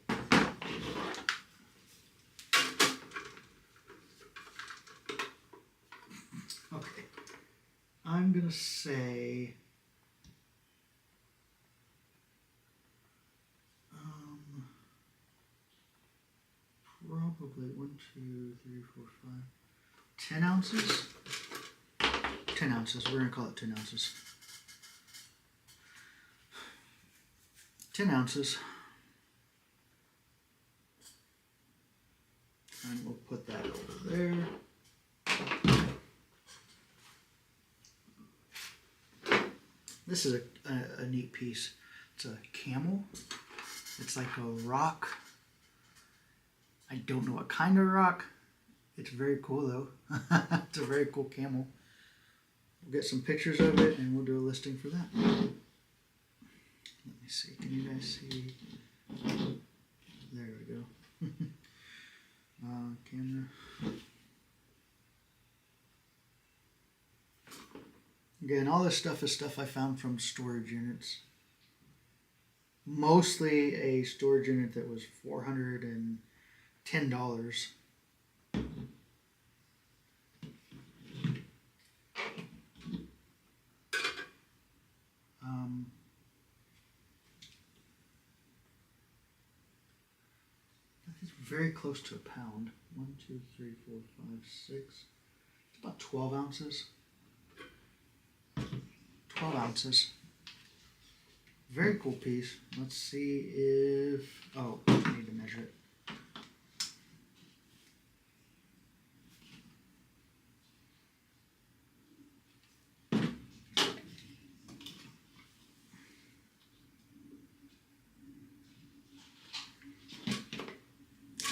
A: Okay. I'm gonna say probably 1, 2, 3, 4, 5, 10 ounces. 10 ounces. We're gonna call it 10 ounces. 10 ounces. And we'll put that over there. This is a neat piece. It's a camel. It's like a rock. I don't know what kind of rock. It's very cool though. It's a very cool camel. We'll get some pictures of it and we'll do a listing for that. Let me see. Can you guys see? There we go. Camera. Again, all this stuff is stuff I found from storage units. Mostly a storage unit that was $410. It's very close to a pound. 1, 2, 3, 4, 5, 6. It's about 12 ounces. 12 ounces. Very cool piece. Let's see if... Oh, I need to measure it.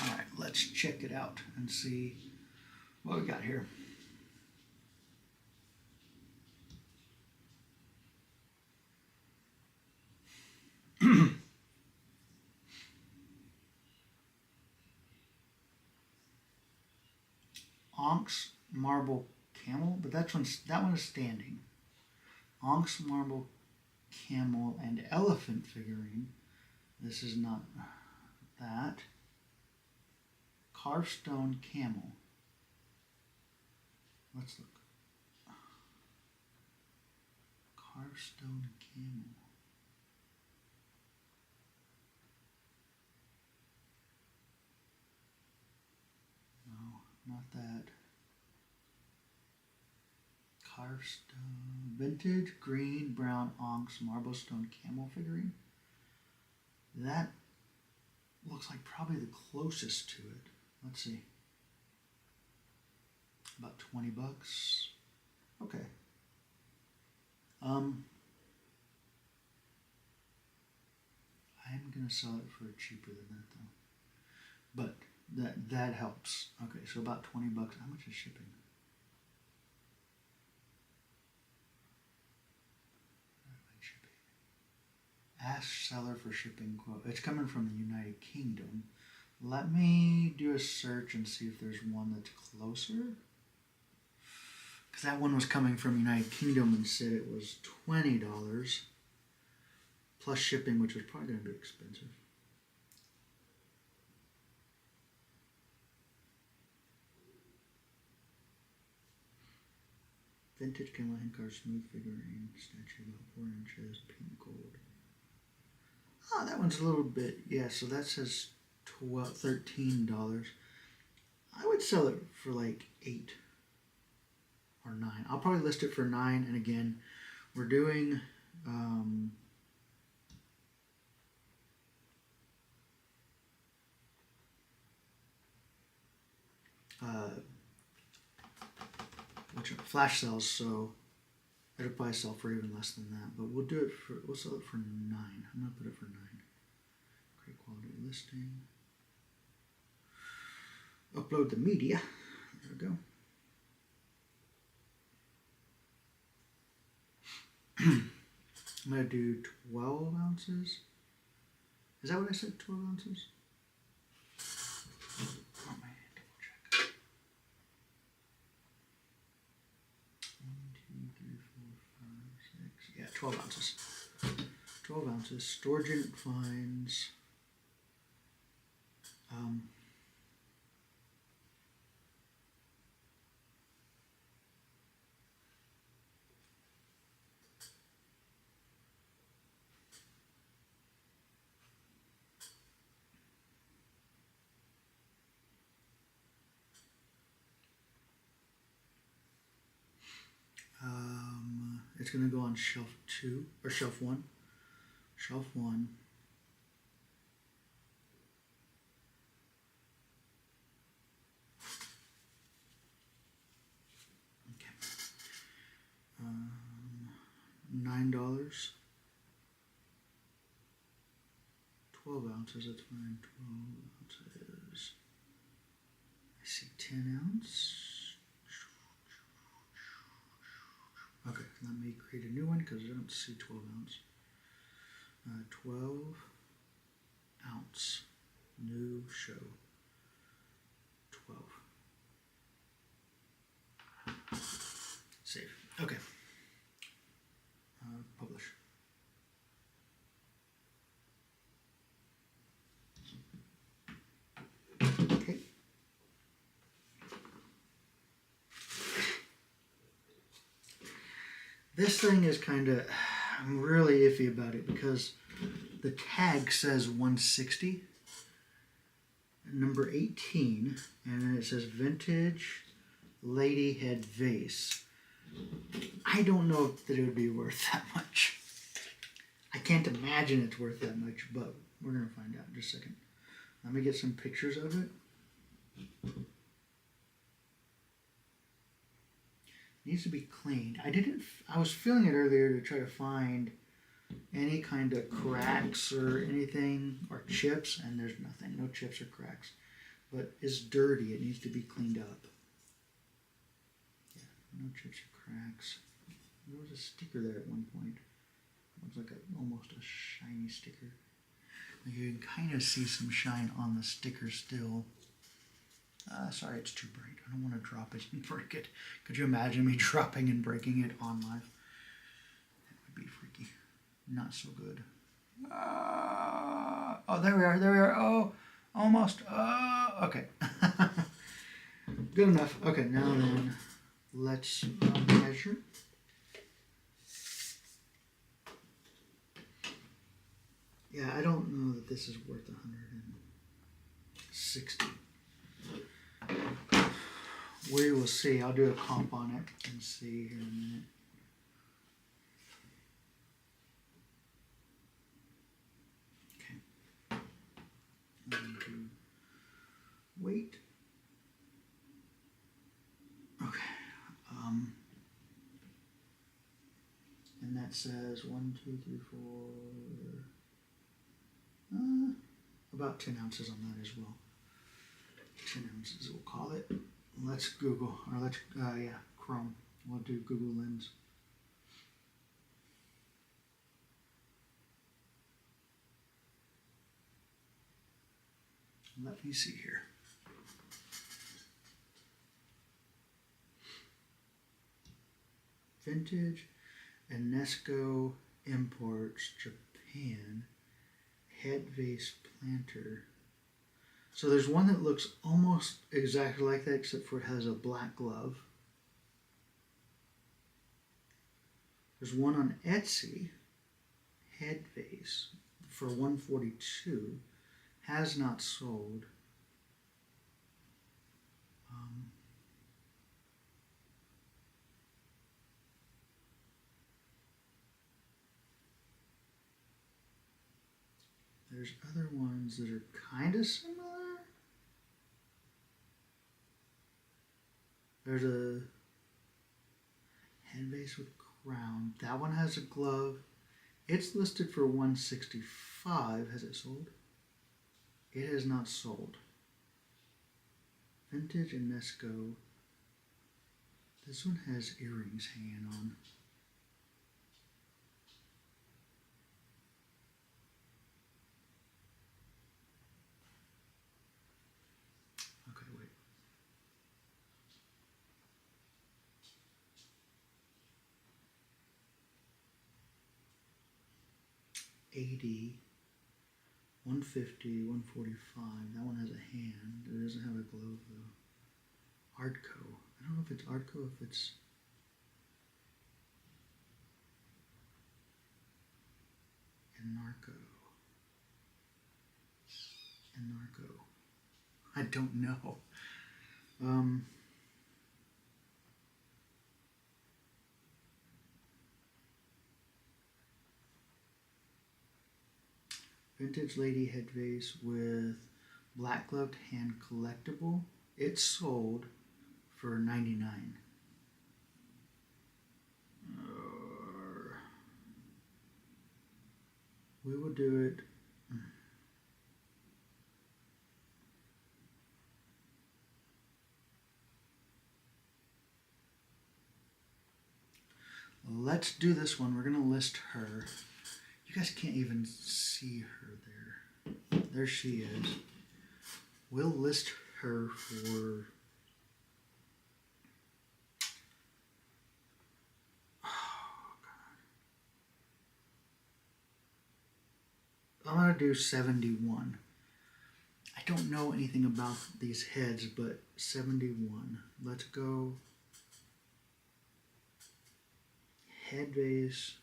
A: Alright, let's check it out and see what we got here. Onyx marble camel, but that one is standing. Onyx marble camel and elephant figurine. This is not. that. Carved stone camel. Let's look. Carved stone camel. No, not that. Carved stone. Vintage green brown onyx marble stone camel figurine. That looks like probably the closest to it. Let's see. About 20 bucks. Okay. I'm gonna sell it for cheaper than that though. But that helps. Okay, so about 20 bucks. How much is shipping? Ask seller for shipping quote. It's coming from the United Kingdom. Let me do a search and see if there's one that's closer. Because that one was coming from United Kingdom and said it was $20 plus shipping, which was probably going to be expensive. Vintage camel handcar smooth figurine statue about 4 inches, pink gold. Oh, that one's a little bit, yeah, so that says $13. I would sell it for like 8 or 9. I'll probably list it for 9, and again, we're doing flash sales, so it'll probably sell for even less than that, but we'll sell it for 9. I'm gonna put it for 9. Great quality listing. Upload the media. There we go. I'm gonna do 12 ounces. Is that what I said? 12 ounces? Oh man, double check. 1, 2, 3, 4, 5, 6. Yeah, 12 ounces. 12 ounces. Storage unit finds. It's going to go on shelf 2 or shelf 1. Shelf 1. Okay. $9. 12 ounces. That's fine. 12 ounces. I see 10 ounce. Okay, let me create a new one because I don't see 12 ounce. 12 ounce, new show, 12. Save. Okay. Publish. Okay. This thing is kind of, I'm really iffy about it because the tag says 160, number 18, and then it says vintage lady head vase. I don't know that it would be worth that much. I can't imagine it's worth that much, but we're going to find out in just a second. Let me get some pictures of it. Needs to be cleaned. I was feeling it earlier to try to find any kind of cracks or anything or chips, and there's nothing. No chips or cracks. But it's dirty. It needs to be cleaned up. Yeah, no chips or cracks. There was a sticker there at one point. It looks like almost a shiny sticker. You can kind of see some shine on the sticker still. Sorry, it's too bright. I don't want to drop it and break it. Could you imagine me dropping and breaking it on live? That would be freaky. Not so good. Oh, there we are. There we are. Oh, Almost. Okay. Good enough. Okay, now then, let's measure. Yeah, I don't know that this is worth 160. We will see. I'll do a comp on it and see here in a minute. Okay. And do weight. Okay. And that says 1, 2, 3, 4. About 10 ounces on that as well. 10 ounces, we'll call it. Let's Google, or let's, Chrome. We'll do Google Lens. Let me see here. Vintage Enesco Imports Japan head vase planter. So there's one that looks almost exactly like that, except for it has a black glove. There's one on Etsy, head vase, for $142. Has not sold. There's other ones that are kind of similar. There's a head vase with crown. That one has a glove. It's listed for $165. Has it sold? It has not sold. Vintage Enesco. This one has earrings hanging on. Okay, wait. $80, $150, $145. That one has a hand. It doesn't have a glove though. Artco. I don't know if it's Artco, if it's Narco. I don't know. Vintage lady head vase with black gloved hand collectible. It sold for $99. We will do it. Let's do this one. We're going to list her. You guys can't even see her there. There she is. We'll list her for... Oh, God. I'm going to do 71. I don't know anything about these heads, but 71. Let's go... Head vase,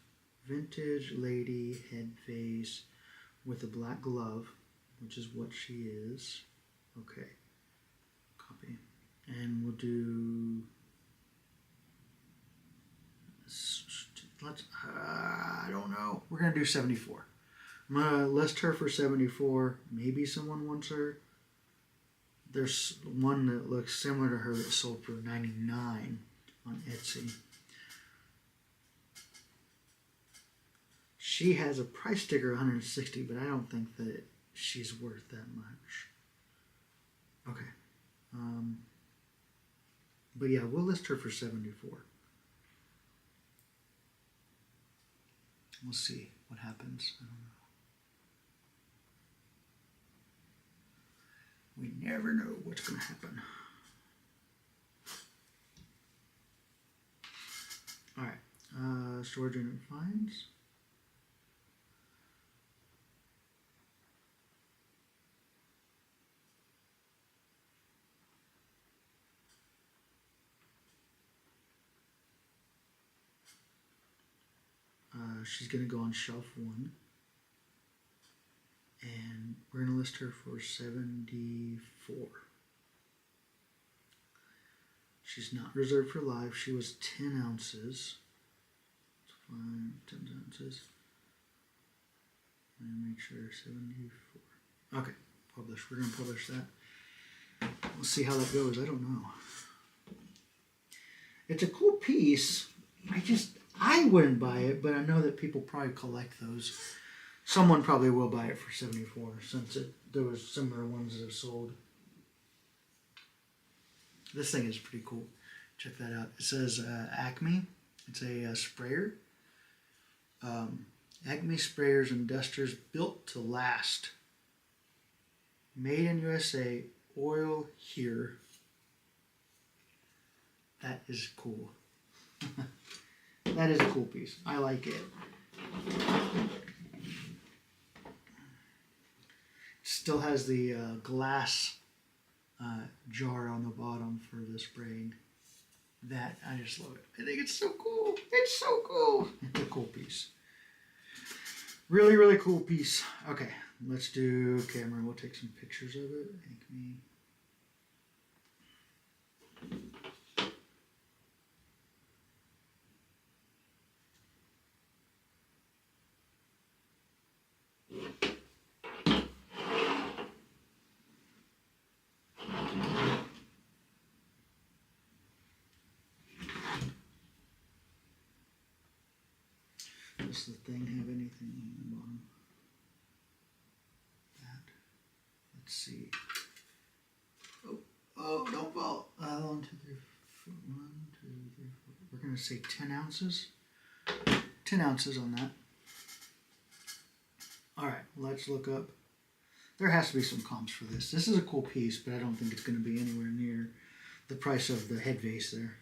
A: vintage lady head vase with a black glove, which is what she is. Okay, copy. And we'll do, let's, I don't know. We're going to do 74. I'm going to list her for 74. Maybe someone wants her. There's one that looks similar to her that sold for $99 on Etsy. She has a price sticker of $160, but I don't think that she's worth that much. Okay. But yeah, we'll list her for 74. We'll see what happens. I don't know. We never know what's going to happen. All right. Storage unit finds. She's going to go on shelf 1. And we're going to list her for $74. She's not reserved for live. She was 10 ounces. 10 ounces. And make sure 74. Okay, publish. We're going to publish that. We'll see how that goes. I don't know. It's a cool piece. I wouldn't buy it, but I know that people probably collect those. Someone probably will buy it for 74 since there was similar ones that have sold. This thing is pretty cool. Check that out. It says Acme. It's a sprayer. Acme sprayers and dusters built to last. Made in USA. Oil here. That is cool. That is a cool piece. I like it. Still has the glass jar on the bottom for the spraying. That, I just love it. I think it's so cool. It's so cool. It's a cool piece. Really, really cool piece. Okay, let's do camera. We'll take some pictures of it. Acme. Does the thing have anything on the bottom? That. Let's see. Oh, don't fall. 1, 2, 3, 4. 1, 2, 3, 4. We're going to say 10 ounces. 10 ounces on that. All right, let's look up. There has to be some comps for this. This is a cool piece, but I don't think it's going to be anywhere near the price of the head vase there.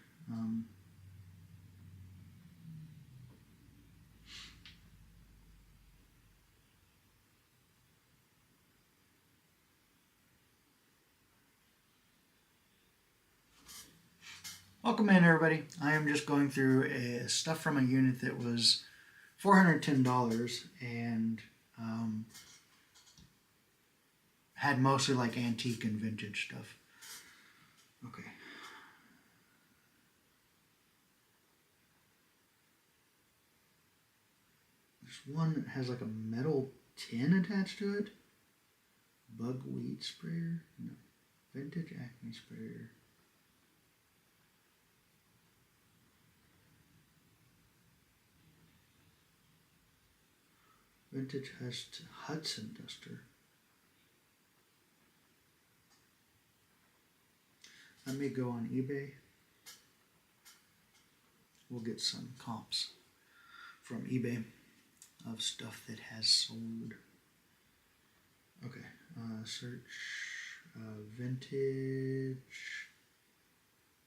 A: Welcome in, everybody. I am just going through stuff from a unit that was $410 and had mostly like antique and vintage stuff. Okay. There's one that has like a metal tin attached to it. Buckwheat sprayer? No. Vintage Acme sprayer. Vintage Hudson duster. Let me go on eBay. We'll get some comps from eBay of stuff that has sold. Okay, search vintage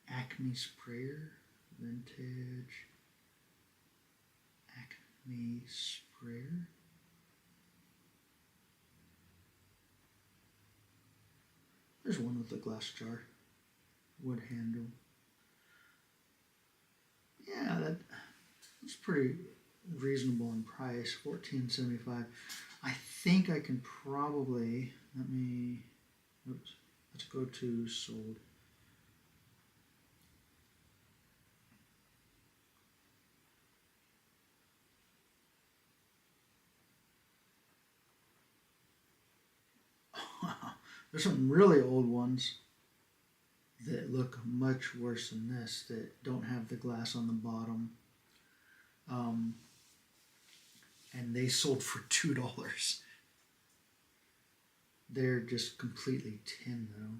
A: Acme sprayer. Vintage Acme sprayer. There's one with a glass jar, wood handle. Yeah, that's pretty reasonable in price. $14.75. I think I can probably let's go to sold. There's some really old ones that look much worse than this, that don't have the glass on the bottom. And they sold for $2. They're just completely tin though.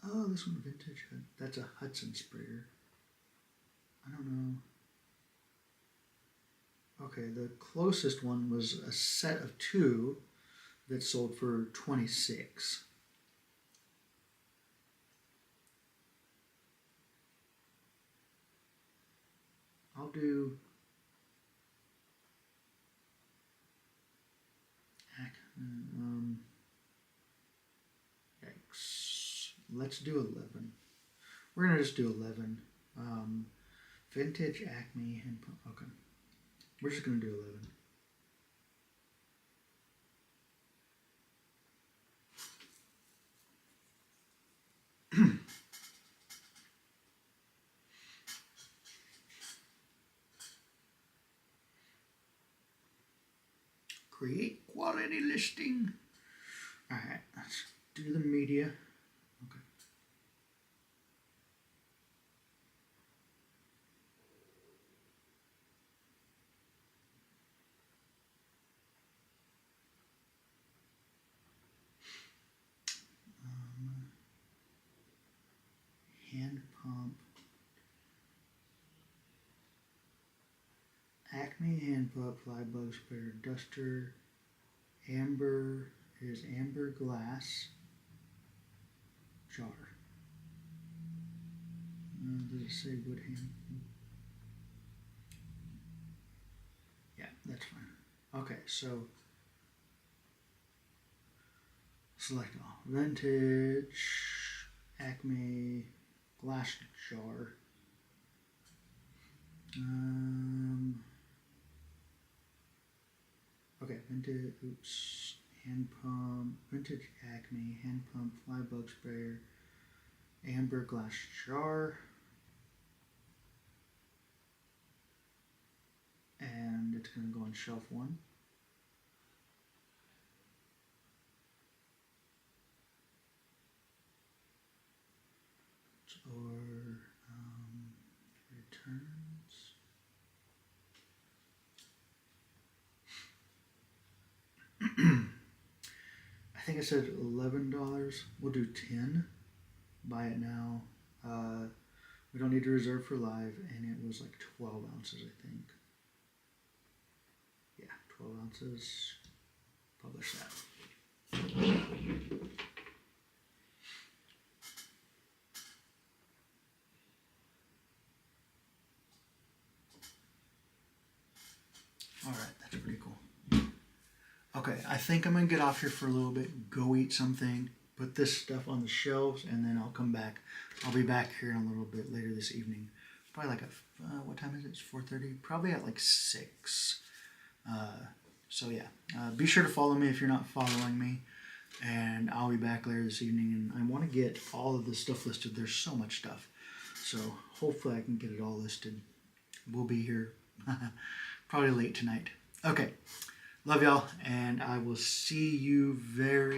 A: Oh, this one vintage. That's a Hudson sprayer. I don't know. Okay, the closest one was a set of 2 that sold for $26. I'll do yikes. Let's do 11. We're gonna just do 11. Vintage Acme and okay. We're just going to do 11. Create quality listing. All right, let's do the media. Okay. Hand pump. Acme hand pump, fly bug sprayer, duster. Amber is amber glass jar. Does it say wood hand? Yeah, that's fine. Okay, so select all. Vintage Acme glass jar. Okay, vintage, hand pump, vintage Acme, hand pump, fly bug sprayer, amber glass jar, and it's going to go on shelf 1. Or returns. I think I said $11. We'll do 10. Buy it now. We don't need to reserve for live, and it was like 12 ounces, I think. Yeah, 12 ounces. Publish that. All right, that's pretty cool. Okay, I think I'm gonna get off here for a little bit, go eat something, put this stuff on the shelves, and then I'll come back. I'll be back here in a little bit later this evening. Probably like what time is it? It's 4:30. Probably at like 6. So yeah, be sure to follow me if you're not following me, and I'll be back later this evening. And I want to get all of this stuff listed. There's so much stuff, so hopefully I can get it all listed. We'll be here probably late tonight. Okay, love y'all, and I will see you very